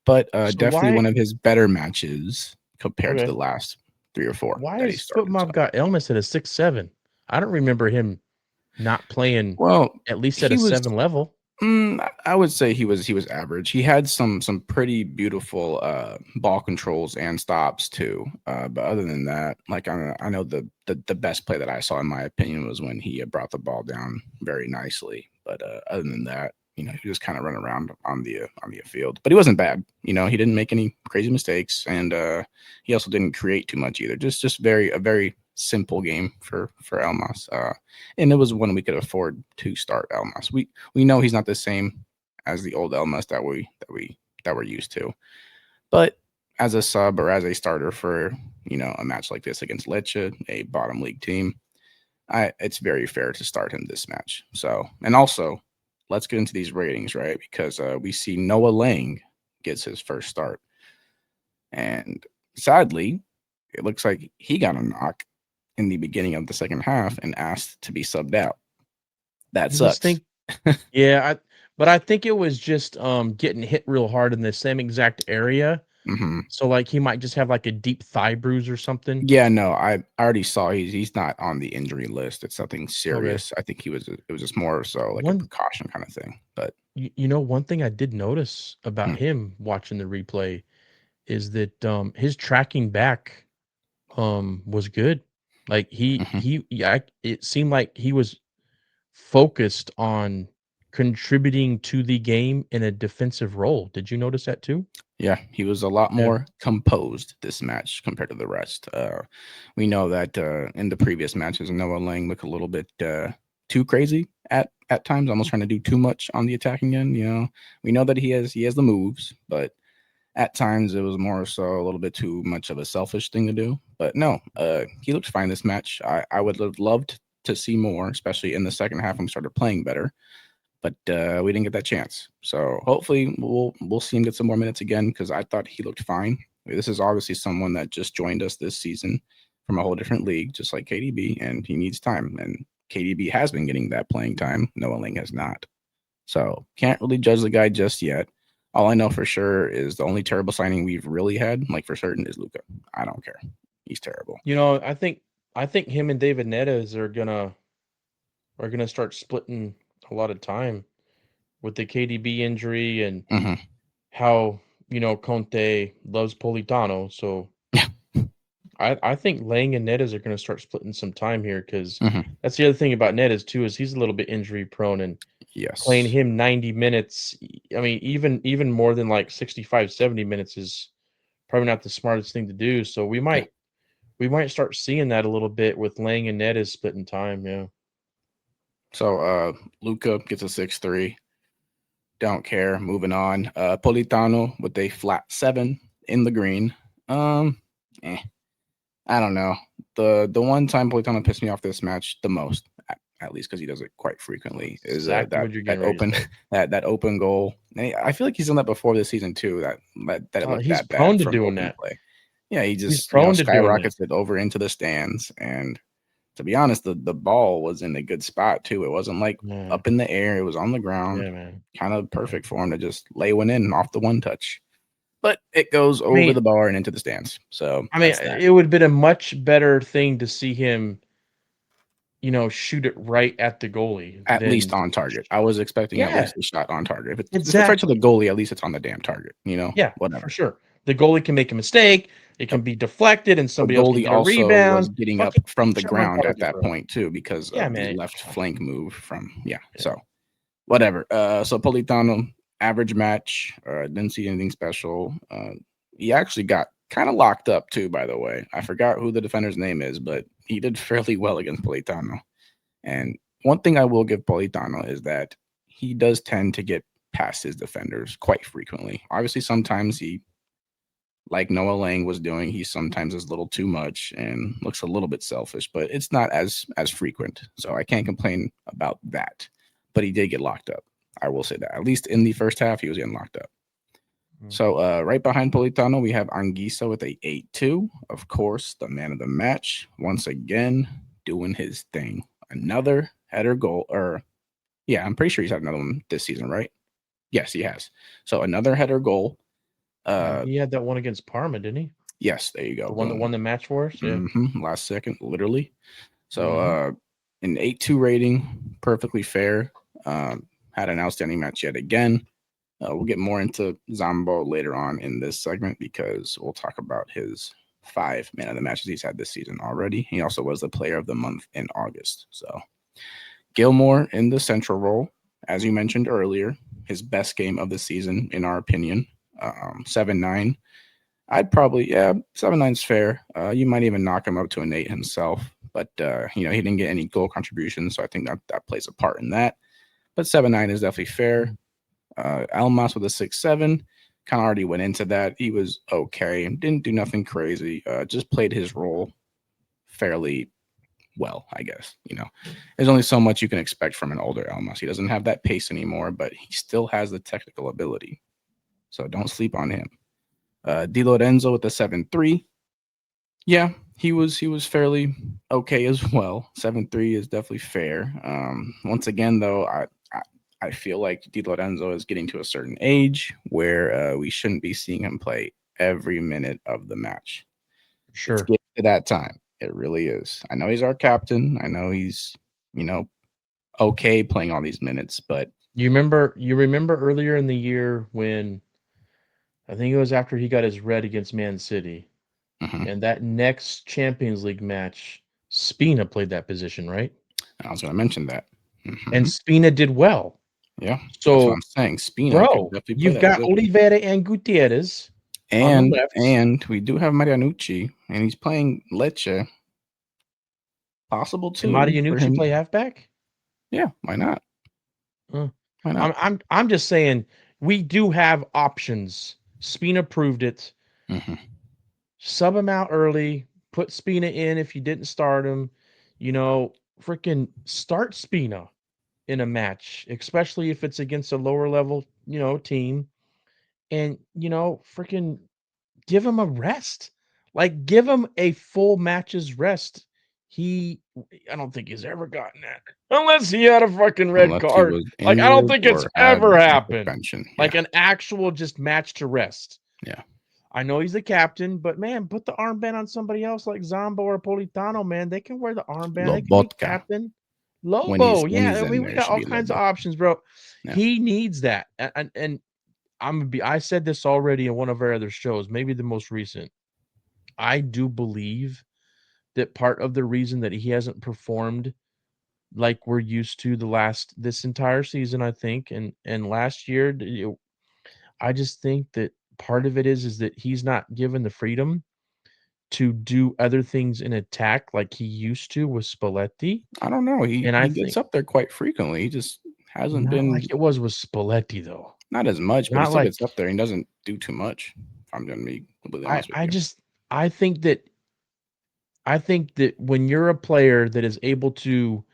but So definitely why one of his better matches compared to the okay. last 3 or 4 Why that he is started. So, Footmob got Elmas at a 6-7? I don't remember him not playing well, at least at a he was 7 level. I would say he was average. He had some pretty beautiful ball controls and stops too. But other than that, like I know the best play that I saw in my opinion was when he brought the ball down very nicely. But other than that, he was just kind of running around on the field, but he wasn't bad. He didn't make any crazy mistakes, and he also didn't create too much either. Just a very simple game for Elmas, and it was one we could afford to start Elmas. We know he's not the same as the old Elmas that we're used to, but as a sub or as a starter for a match like this against Lecce, a bottom league team, it's very fair to start him this match. So, and also, let's get into these ratings, right? Because we see Noah Lang gets his first start, and sadly, it looks like he got a knock in the beginning of the second half and asked to be subbed out. That You just sucks. think, yeah, but I think it was just getting hit real hard in the same exact area. hmm So like he might just have like a deep thigh bruise or something. Yeah, no, I already saw he's not on the injury list. It's nothing Okay. serious. I think it was just more so like a One, precaution kind of thing. But one thing I did notice about mm, him watching the replay is that his tracking back was good. Like mhm. yeah, it seemed like he was focused on contributing to the game in a defensive role. Did you notice that too? Yeah, he was a lot Yeah. more composed this match compared to the rest. We know that in the previous matches, Noah Lang looked a little bit too crazy at times, almost trying to do too much on the attacking end. We know that he has the moves, but at times it was more so a little bit too much of a selfish thing to do. But no, he looked fine this match. I would have loved to see more, especially in the second half when we started playing better, but we didn't get that chance. So hopefully we'll see him get some more minutes again, because I thought he looked fine. This is obviously someone that just joined us this season from a whole different league, just like KDB, and he needs time. And KDB has been getting that playing time. Noah Lang has not. So can't really judge the guy just yet. All I know for sure is the only terrible signing we've really had, like for certain, is Luca. I don't care. He's terrible. I think him and David Neres are gonna start splitting a lot of time with the KDB injury and hmm how Conte loves Politano. So Yeah. I think Lang and Neres are gonna start splitting some time here because hmm that's the other thing about Neres too is he's a little bit injury prone and playing Yes. him 90 minutes. I mean, even more than like 65, 70 minutes is probably not the smartest thing to do. So Yeah. we might start seeing that a little bit with Lang and Neres splitting time. Yeah. So Luca gets a 6-3. Don't care. Moving on. Politano with a flat 7 in the green. Um, eh, I don't know. The one time Politano pissed me off this match the most, at least because he does it quite frequently, is Exactly that what you're that getting ready to open say. that open goal. And I feel like he's done that before this season too. That it looked He's that bad prone to from doing open that. play. Yeah, he He's just prone to doing that. skyrockets it over into the stands. And to be honest, the ball was in a good spot too. It wasn't like Yeah. up in the air. It was on the ground, Yeah, man. kind of Yeah. perfect for him to just lay one in off the one touch. But it goes I over mean, the bar and into the stands. So that's that. it would have been a much better thing to see him, shoot it right at the goalie At least than on target. I was expecting at yeah, least a shot on target. If it's right to the exactly. goalie, at least it's on the damn target, Yeah, for whatever. sure. The goalie can make a mistake, it can Yep. be deflected, and The somebody else can goalie get a also was rebound. getting up Fucking from the shot on ground at target, that bro. point too because Yeah, of the man. left flank move from Yeah. so whatever. So Politano, average match, didn't see anything special. He actually got kind of locked up too, by the way. I forgot who the defender's name is, but he did fairly well against Politano. And one thing I will give Politano is that he does tend to get past his defenders quite frequently. Obviously, sometimes he, like Noah Lang was doing, he sometimes is a little too much and looks a little bit selfish, but it's not as frequent. So I can't complain about that. But he did get locked up. I will say that. At least in the first half, he was getting locked up. Mm. So right behind Politano, we have Anguissa with a 8-2. Of course, the man of the match, once again, doing his thing. Another header goal, or yeah, I'm pretty sure he's had another one this season, right? Yes, he has. So another header goal. Yeah, Uh, he had that one against Parma, didn't he? yes, there you go. The one that Boom. won the match for us? Yeah. Last second, literally. So Mhm. an 8-2 rating, perfectly fair. Had an outstanding match yet again. We'll get more into Zambo later on in this segment because we'll talk about his 5 man of the matches he's had this season already. He also was the player of the month in August. So Gilmore in the central role, as you mentioned earlier, his best game of the season, in our opinion. 7-9. I'd probably 7-9's fair. You might even knock him up to an 8 himself, but he didn't get any goal contributions, so I think that plays a part in that. But 7-9 is definitely fair. Almas with a 6-7. Kind of already went into that. He was okay. Didn't do nothing crazy. Just played his role fairly well, I guess. There's only so much you can expect from an older Almas. He doesn't have that pace anymore, but he still has the technical ability. So don't sleep on him. Di Lorenzo with the 7-3. Yeah, he was fairly okay as well. 7-3 is definitely fair. Once again, though, I feel like Di Lorenzo is getting to a certain age where we shouldn't be seeing him play every minute of the match. Sure. It's getting to that time. It really is. I know he's our captain. I know he's, okay playing all these minutes, but You remember earlier in the year when I think it was after he got his red against Man City, and that next Champions League match, Spina played that position, right? I was going to mention that. And Spina did well. Yeah, that's So, what I'm saying. Spina could bro, definitely play you've that got position. Oliveira and Gutierrez on the And left. and we do have Marianucci, and he's playing Lecce. Possible Can too for Marianucci him. play halfback? Yeah, why not? Why not? I'm just saying we do have options. Spina proved it. Sub him out early. Put Spina in if you didn't start him. Freaking start Spina in a match, especially if it's against a lower level, team. And, freaking give him a rest. Like, give him a full match's rest. I don't think he's ever gotten that. Unless he had a fucking red Unless he card. was Like, I don't injured think it's or had ever a happened. suspension. Like Yeah. an actual just match to rest. Yeah. I know he's the captain, but man, put the armband on somebody else like Zombo or Politano, man. They can wear the armband. They can be Lobotka. captain. When he's Lobo, yeah. I in mean, there, we it got should all be kinds of Lobotka. options, bro. Yeah. He needs that. And I said this already in one of our other shows, maybe the most recent. I do believe that part of the reason that he hasn't performed like we're used to this entire season, I think, and last year, I just think that part of it is that he's not given the freedom to do other things in attack like he used to with Spalletti. I don't know. He And I gets think up there quite frequently. He just hasn't not been like it was with Spalletti, though. not as much, but he Not still like gets up there. He doesn't do too much. If I'm gonna be completely honest with you. I think that when you're a player that is able to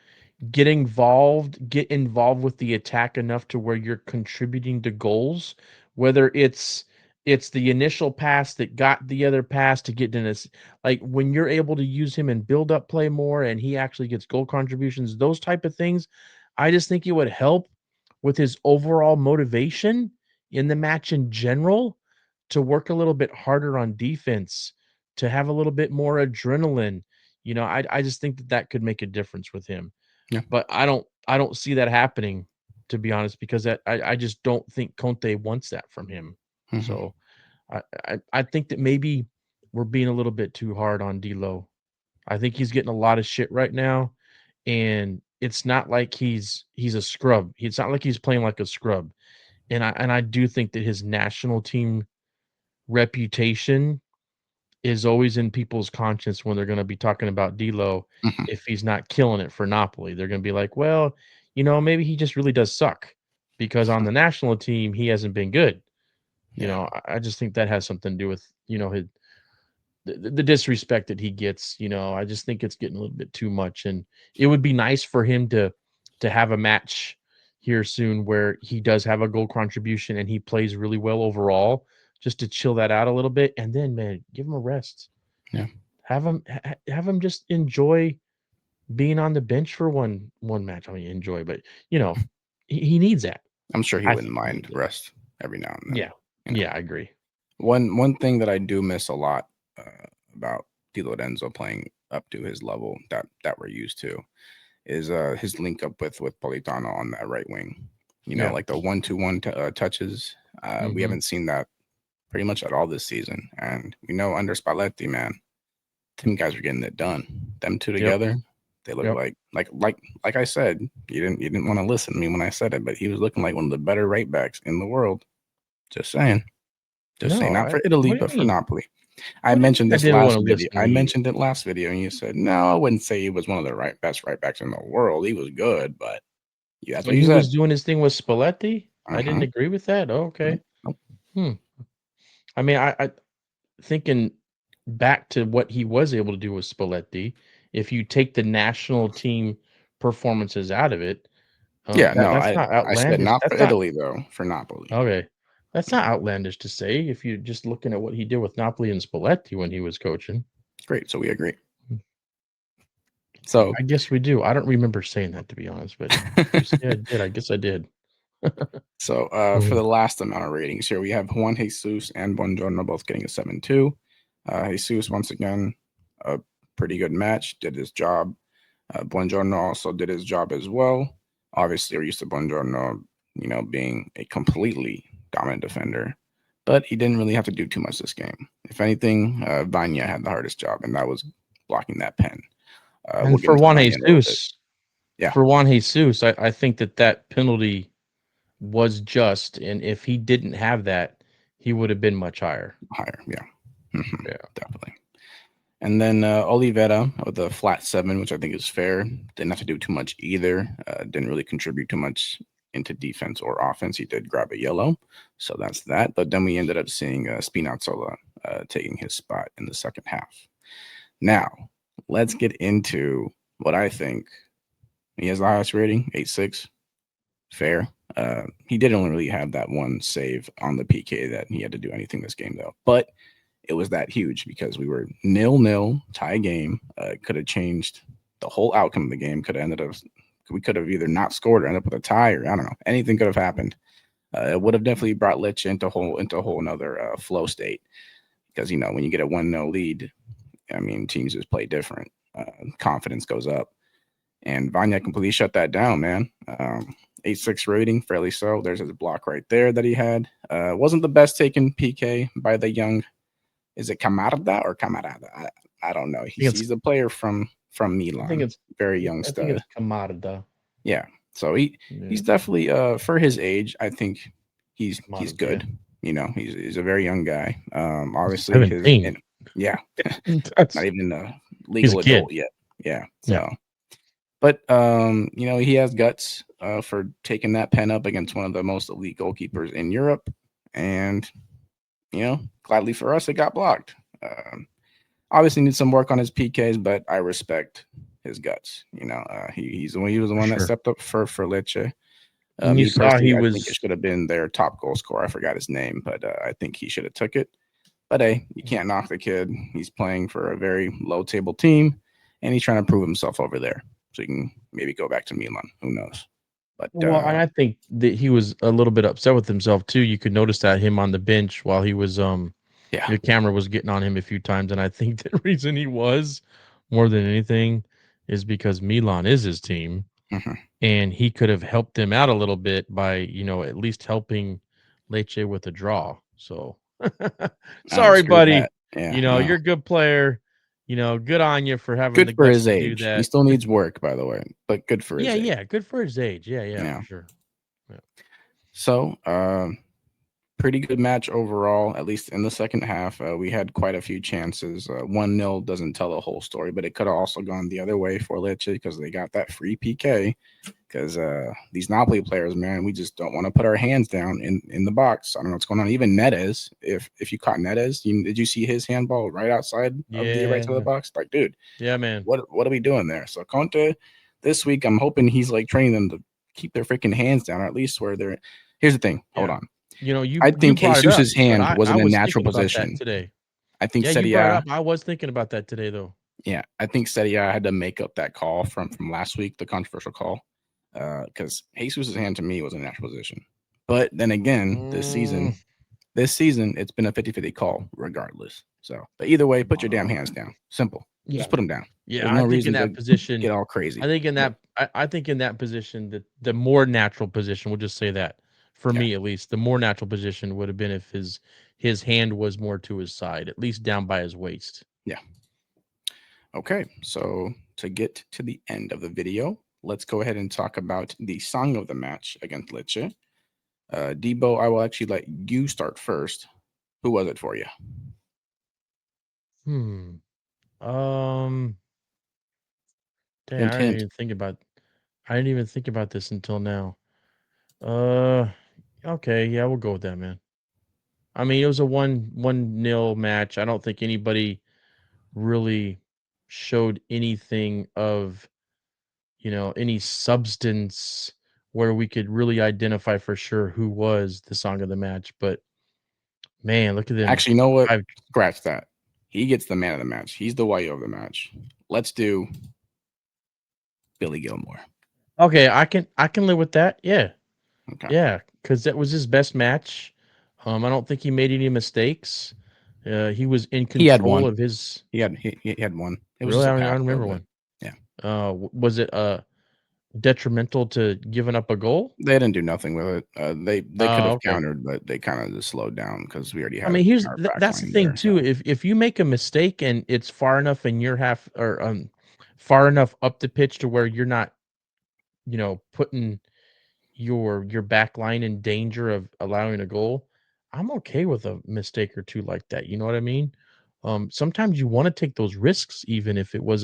get involved with the attack enough to where you're contributing to goals, whether it's the initial pass that got the other pass to get in this, like when you're able to use him and build up play more and he actually gets goal contributions, those type of things, I just think it would help with his overall motivation in the match in general to work a little bit harder on defense, to have a little bit more adrenaline. I just think that could make a difference with him. Yeah. But I don't see that happening, to be honest, because I just don't think Conte wants that from him. So I think that maybe we're being a little bit too hard on D'Lo. I think he's getting a lot of shit right now, and it's not like he's a scrub. It's not like he's playing like a scrub. And I do think that his national team reputation is always in people's conscience when they're going to be talking about D'Lo. If he's not killing it for Napoli, they're going to be like, well, maybe he just really does suck because on the national team he hasn't been good. I just think that has something to do with his the disrespect that he gets. I just think it's getting a little bit too much, and it would be nice for him to have a match here soon where he does have a goal contribution and he plays really well overall, just to chill that out a little bit, and then man, give him a rest. Yeah. Have him just enjoy being on the bench for one match. I mean, enjoy, but he needs that. I'm sure he I wouldn't think he mind needs it. rest every now and then. Yeah. Yeah, I agree. One thing that I do miss a lot about Di Lorenzo playing up to his level that we're used to is his link up with Politano on that right wing. Like the 1-2-1 touches. We haven't seen that pretty much at all this season. And under Spalletti, man, them guys are getting it done. Them two together, They look Yep. like I said, you didn't want to listen to me when I said it, but he was looking like one of the better right backs in the world. Just saying. Just saying, not for Italy, What do you but for mean? Napoli. I What do you mentioned mean I this didn't want last to video. listen I to you? mentioned it last video, and you said, no, I wouldn't say he was one of the best right backs in the world. He was good, but yeah, that's what When you he said. was doing his thing with Spalletti, I didn't Uh-huh. agree with that. Oh, okay. Nope. Hmm. I mean, I thinking back to what he was able to do with Spalletti. If you take the national team performances out of it, Yeah, no, that's not I said outlandish. not for That's not Italy though, for Napoli. okay. That's not outlandish to say if you're just looking at what he did with Napoli and Spalletti when he was coaching. Great, so we agree. So I guess we do. I don't remember saying that, to be honest, but if you say I did, I guess I did. So for the last amount of ratings here, we have Juan Jesus and Buongiorno both getting a 7.2. Jesus, once again, a pretty good match, did his job. Buongiorno also did his job as well. Obviously, we're used to Buongiorno, being a completely dominant defender, but he didn't really have to do too much this game. If anything, Vanya had the hardest job, and that was blocking that pen. We'll And get for into Juan Vanya in a little bit. Jesus, Yeah. I think that penalty was just, and if he didn't have that, he would have been much higher. Higher, yeah. Yeah. Definitely. And then Oliveira with a flat 7, which I think is fair. Didn't have to do too much either. Didn't really contribute too much into defense or offense. He did grab a yellow, so that's that. But then we ended up seeing Spinazzola taking his spot in the second half. Now, let's get into what I think. He has the highest rating, 8.6. Fair. He did only really have that one save on the PK that he had to do anything this game, though. But it was that huge because we were 0-0 tie game. Could have changed the whole outcome of the game. Could have ended up. We could have either not scored or ended up with a tie, or I don't know. Anything could have happened. It would have definitely brought Lecce into a whole another flow state because when you get a 1-0 lead, I mean teams just play different. Confidence goes up, and Vanya completely shut that down, man. 8.6 rating, fairly so. There's his block right there that he had. Wasn't the best taken PK by the young. Is it Camarda or Camarada? I don't know. He's a player from Milan. I think it's very young I think stud. it's Camarda. Yeah. So he's definitely for his age, I think he's good. He's a very young guy. Obviously 17. yeah, That's not even a he's a legal kid. adult yet. Yeah. So Yeah. but he has guts for taking that pen up against one of the most elite goalkeepers in Europe. And gladly for us, it got blocked. Obviously needs some work on his PKs, but I respect his guts. He was the one that stepped up for Lecce. And you Me saw personally, he I think it was should have been their top goal scorer. I forgot his name, but I think he should have took it. But hey, you can't knock the kid. He's playing for a very low table team, and he's trying to prove himself over there. So he can maybe go back to Milan. Who knows? But well, and I think that he was a little bit upset with himself too. You could notice that him on the bench while he was yeah, the camera was getting on him a few times, and I think the reason he was more than anything is because Milan is his team, mhm. and he could have helped them out a little bit by at least helping Lecce with a draw. So I don't sorry, disagree with buddy. that. Yeah, no. You're a good player. Good on you for having the Good for guts his to do age. He that. still needs work, by the way, but good for his age. Yeah, good for his age. Yeah, Yeah. for sure. Yeah. So, pretty good match overall, at least in the second half. We had quite a few chances. 1-0 doesn't tell the whole story, but it could have also gone the other way for Lecce because they got that free PK. Because these Napoli players, man, we just don't want to put our hands down in the box. I don't know what's going on. Even Neres, if you caught Neres, did you see his handball right outside of the right to the box? Like, dude, yeah, man. what are we doing there? So Conte, this week, I'm hoping he's like training them to keep their freaking hands down, or at least where they're. Here's the thing. Hold on. You I think brought it up, Jesus's hand but was I in a was natural thinking about that position. today. I think Yeah, you Serie brought it A. up. I was thinking about that today, though. Yeah, I think Serie A had to make up that call from last week, the controversial call, because Jesus's hand to me was in a natural position. But then again, this season, it's been a 50-50 call regardless. So, but either way, put your damn hands down. Simple. Yeah. Just put them down. Yeah, There's no I think reason in that to position, get all crazy. I think in that position, the more natural position, we'll just say that for me at least, the more natural position would have been if his hand was more to his side, at least down by his waist. Yeah. Okay, so to get to the end of the video, let's go ahead and talk about the song of the match against Lecce. Debo, I will actually let you start first. Who was it for you? Um. Dang, Hint, hint. I didn't even think about this until now. Okay, yeah, we'll go with that, man. I mean, it was a 1-0 match. I don't think anybody really showed anything of, any substance where we could really identify for sure who was the song of the match. But man, look at them. Actually, you know what? I've, Scratch that. He gets the man of the match. He's the YO of the match. Let's do Billy Gilmore. okay, I can live with that. Yeah. Okay. Yeah, because that was his best match. I don't think he made any mistakes. He was in He had control one. of his. He had one. It was Really, just a I pass, don't though, remember but one. yeah. Was it detrimental to giving up a goal? They didn't do nothing with it. They could Oh, have okay. countered, but they kind of just slowed down because we already I had mean, our back that's the line thing there. too. So. If you make a mistake and it's far enough in your half or far enough up the pitch to where you're not, putting your back line in danger of allowing a goal, I'm okay with a mistake or two like that. You know what I mean? Sometimes you want to take those risks, even if it was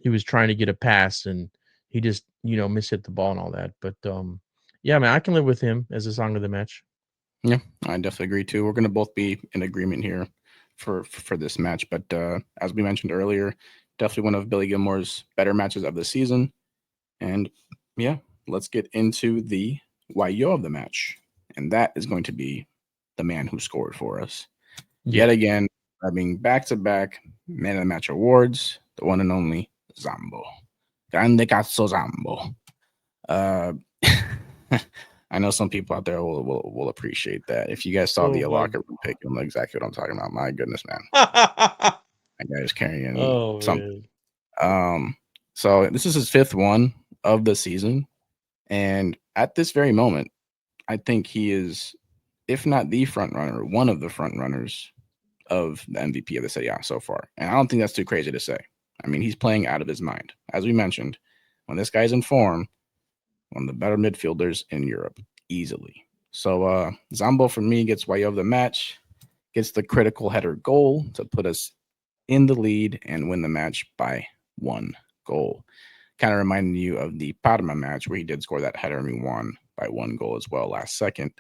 he was trying to get a pass and he just, mishit the ball and all that. But yeah, man, I can live with him as a song of the match. Yeah, I definitely agree too. We're gonna both be in agreement here for this match. But as we mentioned earlier, definitely one of Billy Gilmore's better matches of the season. And yeah, let's get into the YO of the match. And that is going to be the man who scored for us. Yeah. Yet again, grabbing back-to-back Man of the Match awards, the one and only Zambo. Grande cazzo Zambo. I know some people out there will appreciate that. If you guys saw the Oh my. locker room pick, you'll know exactly what I'm talking about. My goodness, man. That guy is carrying Oh something. man. So this is his 5th one of the season. And at this very moment, I think he is, if not the front runner, one of the front runners of the MVP of the Serie A so far. And I don't think that's too crazy to say. I mean, he's playing out of his mind. As we mentioned, when this guy's in form, one of the better midfielders in Europe, easily. So Zambo, for me, gets YO of the match, gets the critical header goal to put us in the lead and win the match by 1 goal. Kind of reminding you of the Parma match where he did score that header and we won by 1 goal as well last second.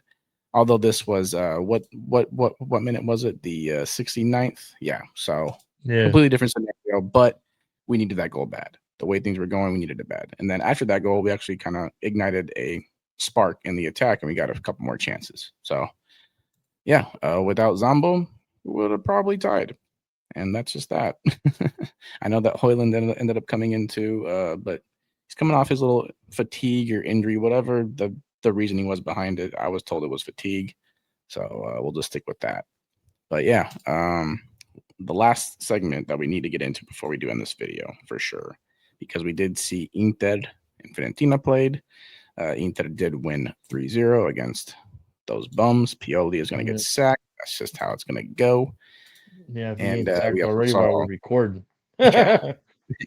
Although this was what minute was it? The 69th? Yeah. So Yeah. completely different scenario, but we needed that goal bad. The way things were going, we needed it bad. And then after that goal, we actually kind of ignited a spark in the attack and we got a couple more chances. So yeah, without Zambo, we would have probably tied. And that's just that. I know that Hoyland ended up coming into, but he's coming off his little fatigue or injury, whatever the reasoning was behind it. I was told it was fatigue, so we'll just stick with that. But yeah, the last segment that we need to get into before we do end this video for sure, because we did see Inter and Fiorentina played. Inter did win 3-0 against those bums. Pioli is going to get sacked. That's just how it's going to go. Yeah, if he And ain't sacked we also already while we're saw, recording. yeah,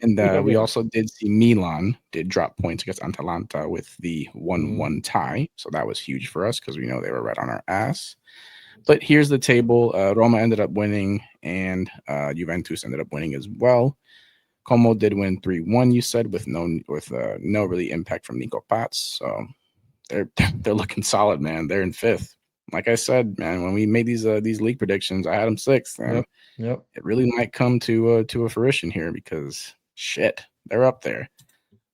and Yeah, we man. also did see Milan did drop points against Atalanta with the 1-1 tie. So that was huge for us because we know they were right on our ass. But here's the table. Roma ended up winning, and Juventus ended up winning as well. Como did win 3-1, you said, with no really impact from Nico Pats. So they're looking solid, man. They're in 5th. Like I said, man, when we made these league predictions, I had them 6th, and Yep. it really might come to a fruition here because shit, they're up there.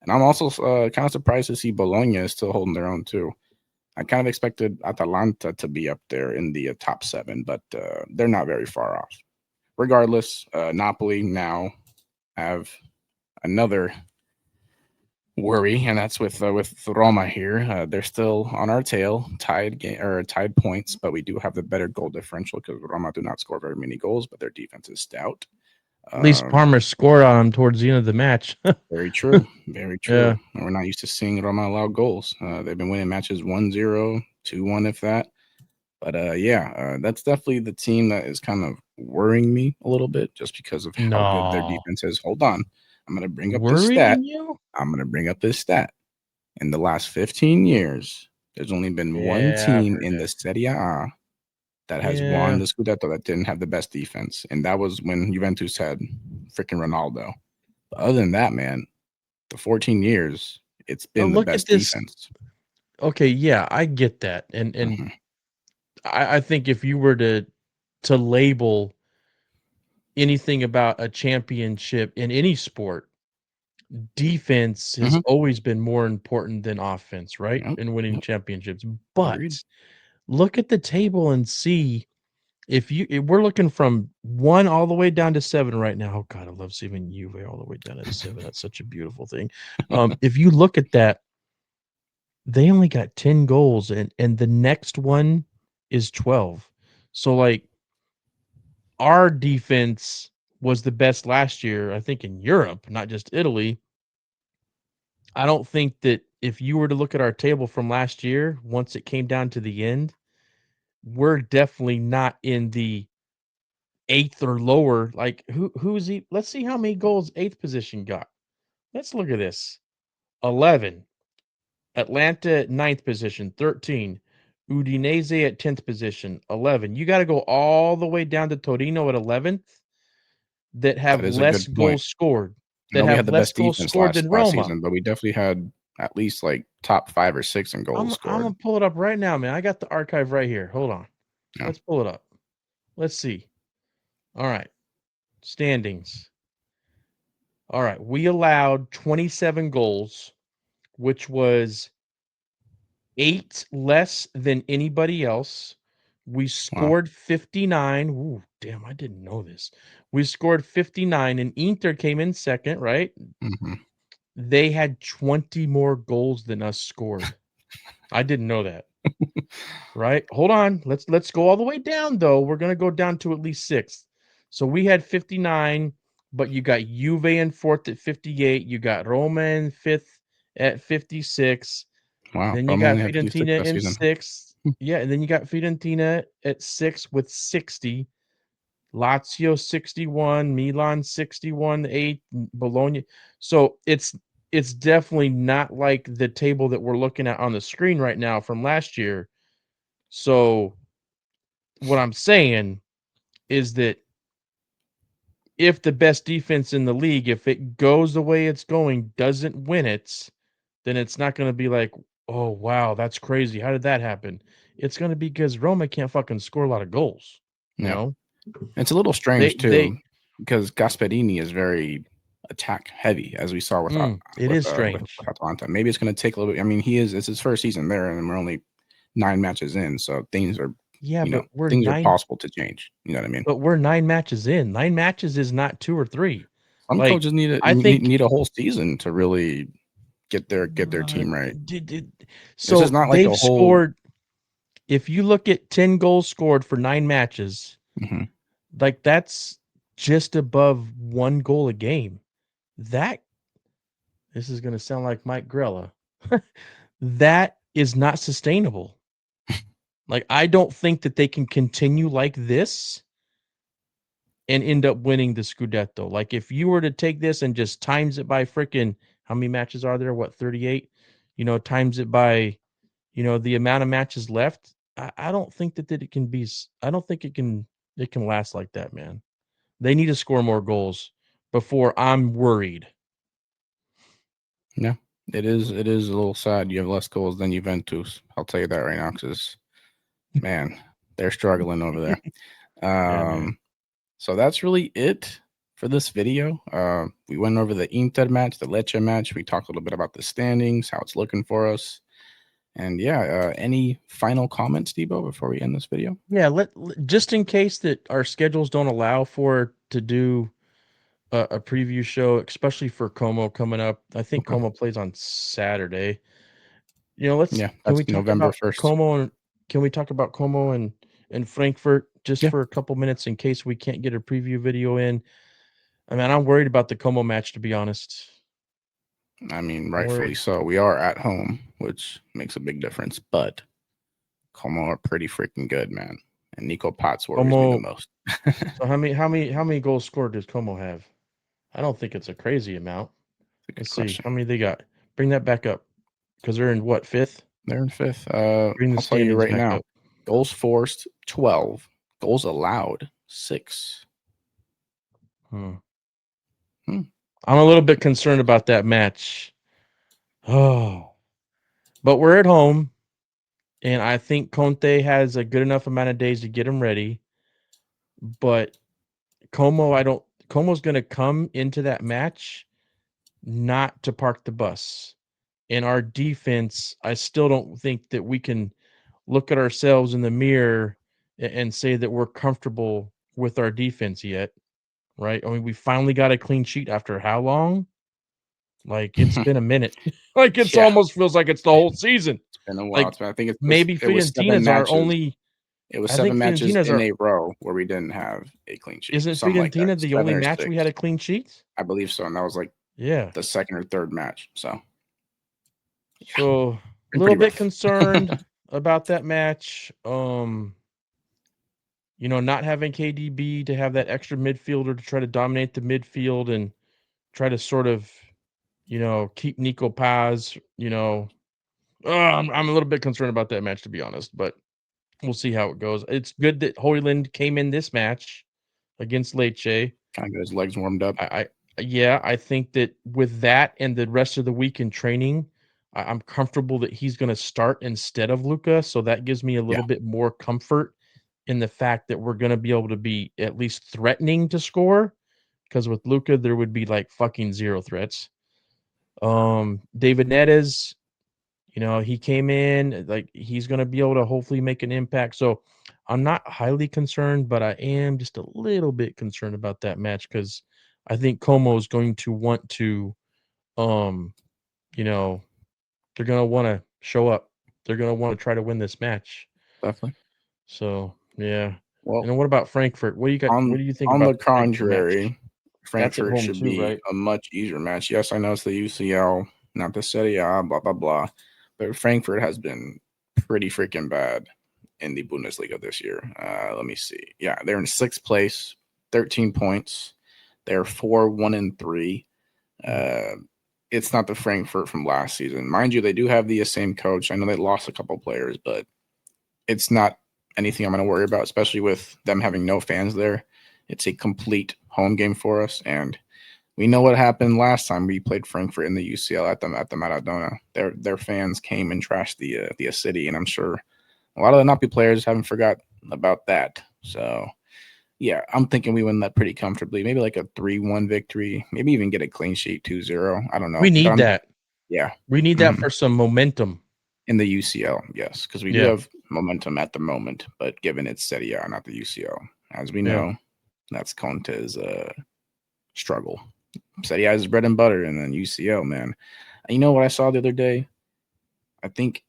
And I'm also kind of surprised to see Bologna is still holding their own too. I kind of expected Atalanta to be up there in the top 7, but they're not very far off. Regardless, Napoli now have another worry, and that's with Roma here. They're still on our tail, tied points, but we do have the better goal differential because Roma do not score very many goals, but their defense is stout. At least Parmer scored on him towards the end of the match. Very true. Very true. Yeah. And we're not used to seeing Roma allow goals. They've been winning matches 1-0, 2-1, if that. But that's definitely the team that is kind of worrying me a little bit just because of how good their No. defense is. Hold on. I'm gonna bring up this stat. Worrying you? I'm gonna bring up this stat. In the last 15 years, there's only been one Yeah, I've team heard in that. the Serie A that has won Yeah. the Scudetto that didn't have the best defense, and that was when Juventus had freaking Ronaldo. But other than that, man, the 14 years, it's Oh, been the look at best this. defense. Okay, yeah, I get that. And Mhm. I think if you were to label anything about a championship in any sport, defense has Mhm. always been more important than offense, right? Yep, In winning yep, championships. agreed. But look at the table and see if we're looking from 1 all the way down to 7 right now. Oh god, I love seeing Juve all the way down to 7. That's such a beautiful thing. If you look at that, they only got 10 goals and the next one is 12. So like our defense was the best last year, I think in Europe, not just Italy. I don't think that if you were to look at our table from last year, once it came down to the end, we're definitely not in the 8th or lower. Like who's he? Let's see how many goals 8th position got. Let's look at this. 11. Atlanta at 9th position, 13. Udinese at 10th position, 11. You got to go all the way down to Torino at 11th that That have is a less good point. goals scored. I That know we had have the less best goals defense scored than last Roma. season, but we definitely had at least like top 5 or 6 in goals I'm gonna scored. pull it up right now, man. I got the archive right here. Hold on. Yeah. Let's pull it up. Let's see. All right. Standings. All right. We allowed 27 goals, which was 8 less than anybody else. We Wow. scored 59. Ooh, damn, I didn't know this. We scored 59 and Inter came in second, right? Mhm. They had 20 more goals than us scored. I didn't know that. Right? Hold on. Let's go all the way down though. We're going to go down to at least 6th. So we had 59, but you got Juve in 4th at 58, you got Roma in 5th at 56. Wow. Then you Roma got only had 56 Fiorentina last in season. 6th. Yeah, and then you got Fiorentina at 6 with 60. Lazio 61, Milan 61, 8, Bologna. So it's definitely not like the table that we're looking at on the screen right now from last year. So what I'm saying is that if the best defense in the league, if it goes the way it's going, doesn't win it, then it's not going to be like, oh, wow, that's crazy. How did that happen? It's going to be because Roma can't fucking score a lot of goals. You Yeah. know, It's a little they, strange they, too, because Gasperini is very attack heavy, as we saw with it is with strange. Atalanta. Maybe it's going to take a little bit. I mean, it's his first season there, and we're only 9 matches in, so things are, Yeah, but possible to change. You know what I mean? we're 9 matches in. 9 matches is not 2 or 3. Some Like, coaches need a I think need a whole season to really get their uh, team right. did This is so not like they've a whole. scored if you look at 10 goals scored for 9 matches, Mhm. like that's just above 1 goal a game. That this is going to sound like Mike Grella. That is not sustainable. Like I don't think that they can continue like this and end up winning the Scudetto. Like if you were to take this and just times it by freaking how many matches are there? What 38? Times it by the amount of matches left. I don't think that it can be. I don't think it can last like that, man. They need to score more goals before I'm worried. Yeah, it is a little sad. You have less goals than Juventus. I'll tell you that right now, because man, they're struggling over there. Yeah, man. So that's really it for this video. We went over the Inter match, the Lecce match. We talked a little bit about the standings, how it's looking for us. And yeah, any final comments, Debo, before we end this video? Yeah, just in case that our schedules don't allow for to do a preview show, especially for Como coming up. I think Okay. Como plays on Saturday. Let's Yeah, can that's we talk November about 1st. Como and can we talk about Como and Frankfurt just Yeah. for a couple minutes in case we can't get a preview video in? I mean, I'm worried about the Como match to be honest. I mean, I'm rightfully worried. so. We are at home, which makes a big difference. But Como are pretty freaking good, man. And Nico Potts worries me the Como. most. So how many goals scored does Como have? I don't think it's a crazy amount. That's a good Let's see question. how many they got. Bring that back up because they're in what, 5th? They're in 5th. Bring the I'll tell you standings right back now. up. Goals forced 12. Goals allowed 6. Hmm. Hmm. I'm a little bit concerned about that match. Oh, but we're at home, and I think Conte has a good enough amount of days to get him ready. But Como's going to come into that match not to park the bus. And our defense, I still don't think that we can look at ourselves in the mirror and say that we're comfortable with our defense yet, right? I mean, we finally got a clean sheet after how long? Like, it's been a minute. Like, it's Yeah, almost feels like it's the whole season. it's been a while. Like, I think maybe it was 7 Fiorentina's our matches. only It was I think 7 matches Fiorentina's in our a row where we didn't have a clean sheet. isn't Something like that. Fiorentina the 7 only or match 6. we had a clean sheet? I believe so. And that was like Yeah. the second or third match. So So, a been little pretty bit rough. concerned about that match. Not having KDB to have that extra midfielder to try to dominate the midfield and try to sort of, keep Nico Paz. I'm a little bit concerned about that match, to be honest, but we'll see how it goes. It's good that Hoyland came in this match against Lecce. Kind of got his legs warmed up. Yeah, I think that with that and the rest of the week in training, I'm comfortable that he's going to start instead of Luca. So that gives me a Yeah, little bit more comfort in the fact that we're going to be able to be at least threatening to score. Because with Luca, there would be like fucking zero threats. David Neres, he came in, like he's going to be able to hopefully make an impact. So I'm not highly concerned, but I am just a little bit concerned about that match because I think Como is going to want to, um, you know, they're going to want to show up. They're going to want to try to win this match. definitely. So yeah. Well, And then what about Frankfurt? What do you got? What on do you think on about the the Frankfurt match? contrary, That's at Frankfurt home should too, be right? a much easier match. Yes, I know it's the UCL, not the Serie A, blah blah blah. But Frankfurt has been pretty freaking bad in the Bundesliga this year. Let me see. Yeah, they're in 6th place, 13 points. They're 4-1-3. It's not the Frankfurt from last season. Mind you, they do have the same coach. I know they lost a couple players, but it's not anything I'm going to worry about, especially with them having no fans there. It's a complete home game for us, and we know what happened last time we played Frankfurt in the UCL at the Maradona. Their fans came and trashed the city, and I'm sure a lot of the Napoli players haven't forgot about that. So yeah, I'm thinking we win that pretty comfortably. Maybe like a 3-1 victory. Maybe even get a clean sheet 2-0. I don't know. We But need that. yeah. We need that Mhm. for some momentum. In the UCL, yes, because we do Yeah. have momentum at the moment, but given it's Serie A, not the UCL, as we Yeah. know, that's Conte's struggle. Serie A is bread and butter, and then UCL, man. And you know what I saw the other day? I think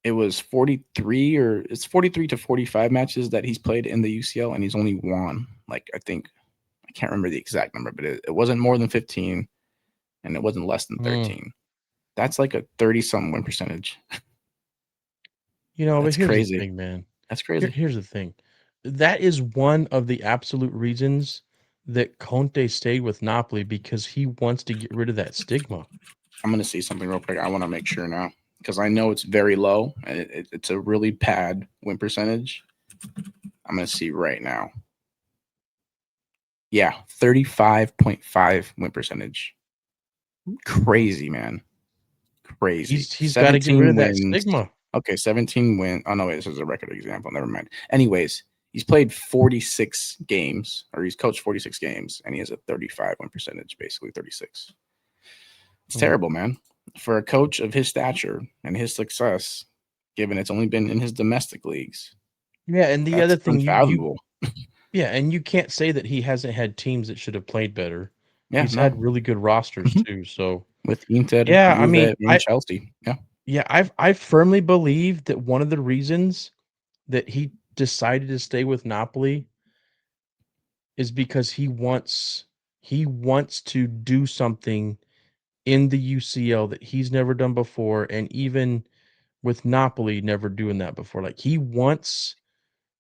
it was 43 to 45 matches that he's played in the UCL, and he's only won like I can't remember the exact number, but it wasn't more than 15, and it wasn't less than Mm. 13. That's like a 30-something win percentage. But That's here's the crazy. thing, man. That's crazy. Here's the thing. That is one of the absolute reasons that Conte stayed with Napoli because he wants to get rid of that stigma. I'm going to see something real quick. I want to make sure now because I know it's very low and it's a really bad win percentage. I'm going to see right now. Yeah, 35.5 win percentage. Crazy, man. Crazy. He's got to get rid 17 of that wins. stigma. Okay, 17 wins. Oh, no, wait, this is a record example. Never mind. Anyways, he's played 46 games or he's coached 46 games and he has a 35 win percentage, basically 36. It's terrible, man. For a coach of his stature and his success, given it's only been in his domestic leagues, Yeah, and the that's other thing unfathomable. and you can't say that he hasn't had teams that should have played better. Yeah, He's no. had really good rosters too. So With Inter, yeah, I mean, Juve, and Chelsea. Yeah. I firmly believe that one of the reasons that he decided to stay with Napoli is because he wants to do something in the UCL that he's never done before, and even with Napoli never doing that before. Like he wants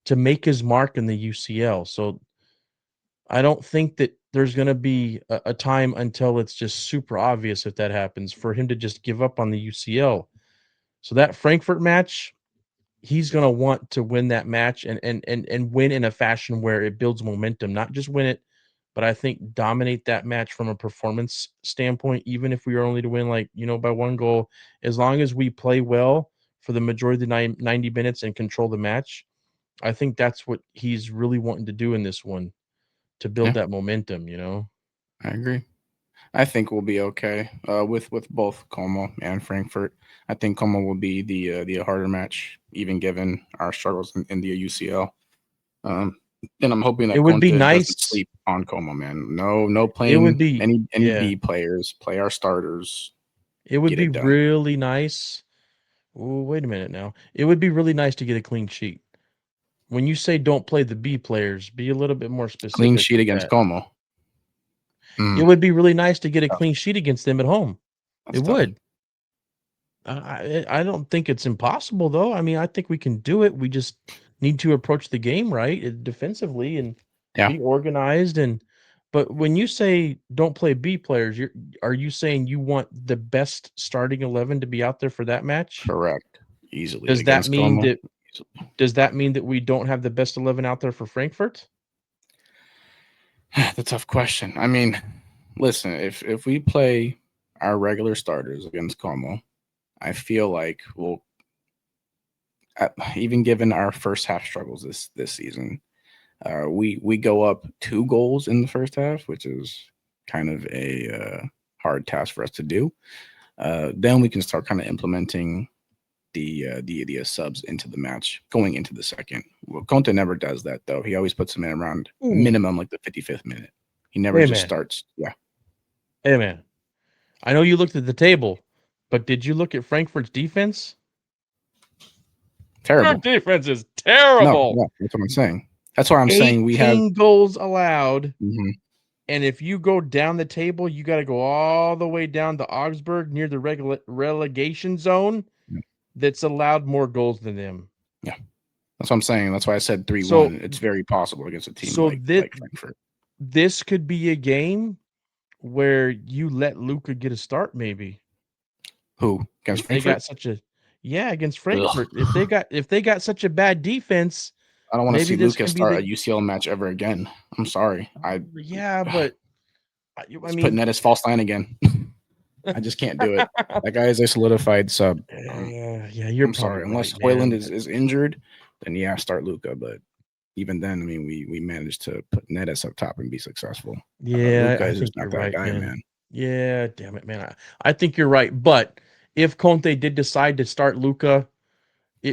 to make his mark in the UCL. So I don't think that there's going to be a time until it's just super obvious if that happens for him to just give up on the UCL. So that Frankfurt match, he's going to want to win that match and win in a fashion where it builds momentum, not just win it, but I think dominate that match from a performance standpoint, even if we are only to win by 1 goal, as long as we play well for the majority of the 90 minutes and control the match. I think that's what he's really wanting to do in this one to build that momentum, I agree. I think we'll be okay with both Como and Frankfurt. I think Como will be the harder match, even given our struggles in the UCL. And I'm hoping It that would be Conte doesn't nice. sleep on Como, man. No It playing would be any B players. Play our starters. It would Get be it done. really nice. Ooh, wait a minute now. It would be really nice to get a clean sheet. When you say don't play the B players, be a little bit more Clean specific sheet with against that. Como. It would be really nice to get a Tough. clean sheet against them at home. That's It tough. would. I don't think it's impossible, though. I mean, I think we can do it. We just need to approach the game right defensively and be organized. But when you say don't play B players, are you saying you want the best starting 11 to be out there for that match? Correct. Easily Does that against mean Como. that we don't have the best 11 out there for Frankfurt? That's a tough question. I mean, listen, if we play our regular starters against Como, I feel like we'll, even given our first half struggles this season, we go up 2 goals in the first half, which is kind of a hard task for us to do. Then we can start kind of implementing the subs into the match going into the second. Well, Conte never does that though. He always puts them in around minimum like the 55th minute. He never just starts. Yeah. Hey man, I know you looked at the table, but did you look at Frankfurt's defense? Terrible. Their defense is terrible. No, that's what I'm saying. That's why I'm saying we have 18 goals allowed. And if you go down the table, you got to go all the way down to Augsburg near the relegation zone. That's allowed more goals than them. Yeah, that's what I'm saying. That's why I said 3-1. So it's very possible against a team like Frankfurt. This could be a game where you let Luka get a start, maybe. Who against if Frankfurt? They got such a against Frankfurt. If they got such a bad defense, I don't want to see Luka start a UCL match ever again. I'm sorry. But I mean, mean, put Nettis false line again. I just can't do it. That guy is a solidified sub. You're I'm sorry. right, Unless Hoyland is injured, then start Luka. But even then, I mean, we managed to put Nettis up top and be successful. Luka is just not that guy, man. Yeah, damn it, man. I think you're right. But if Conte did decide to start Luka,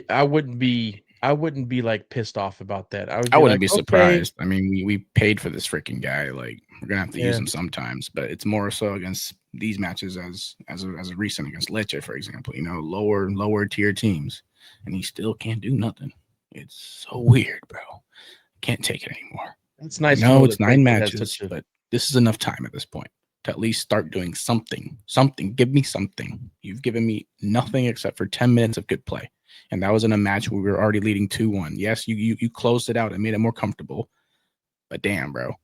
I wouldn't be like pissed off about that. I wouldn't be surprised. I mean, we paid for this freaking guy. Like, we're gonna have to use him sometimes, but it's more so against these matches as a recent against Lecce, for example. Lower tier teams, and he still can't do nothing. It's so weird, bro. Can't take it anymore. It's nice. No, it's 9 matches, but this is enough time at this point to at least start doing something. Give me something. You've given me nothing except for 10 minutes of good play. And that was in a match where we were already leading 2-1. Yes, you closed it out and made it more comfortable. But damn, bro.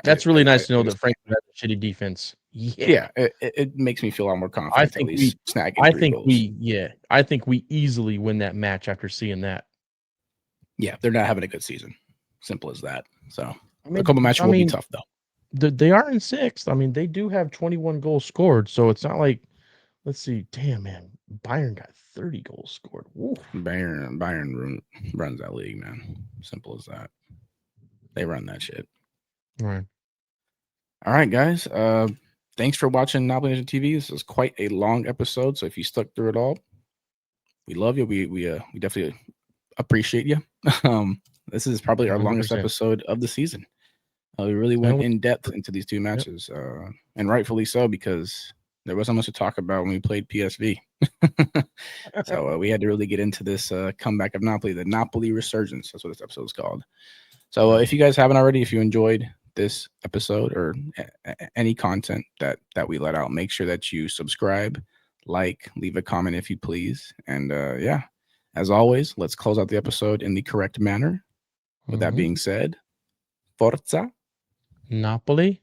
That's really nice to know that Frankfurt has a shitty defense. Yeah, it makes me feel a lot more confident. I think we easily win that match after seeing that. Yeah, they're not having a good season. Simple as that. So the couple match will be tough though. They are in 6th. I mean, they do have 21 goals scored, so it's not like. Let's see. Damn, man. Bayern got 30 goals scored. Oof. Bayern runs that league, man. Simple as that. They run that shit. All right, guys. Thanks for watching Napoli NNTV. This is quite a long episode, so if you stuck through it all, we love you. We definitely appreciate you. This is probably our 100%. Longest episode of the season. We really went in depth into these 2 matches, and rightfully so, because there wasn't much to talk about when we played PSV. So we had to really get into this comeback of Napoli, the Napoli Resurgence. That's what this episode is called. So if you guys haven't already, if you enjoyed this episode or any content that we let out, make sure that you subscribe, leave a comment if you please. And as always, let's close out the episode in the correct manner. With that being said, Forza. Napoli.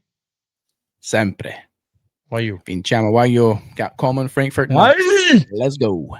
Sempre. Why you? Vinciamo. Why you got Coleman, Frankfurt. Why? Let's go.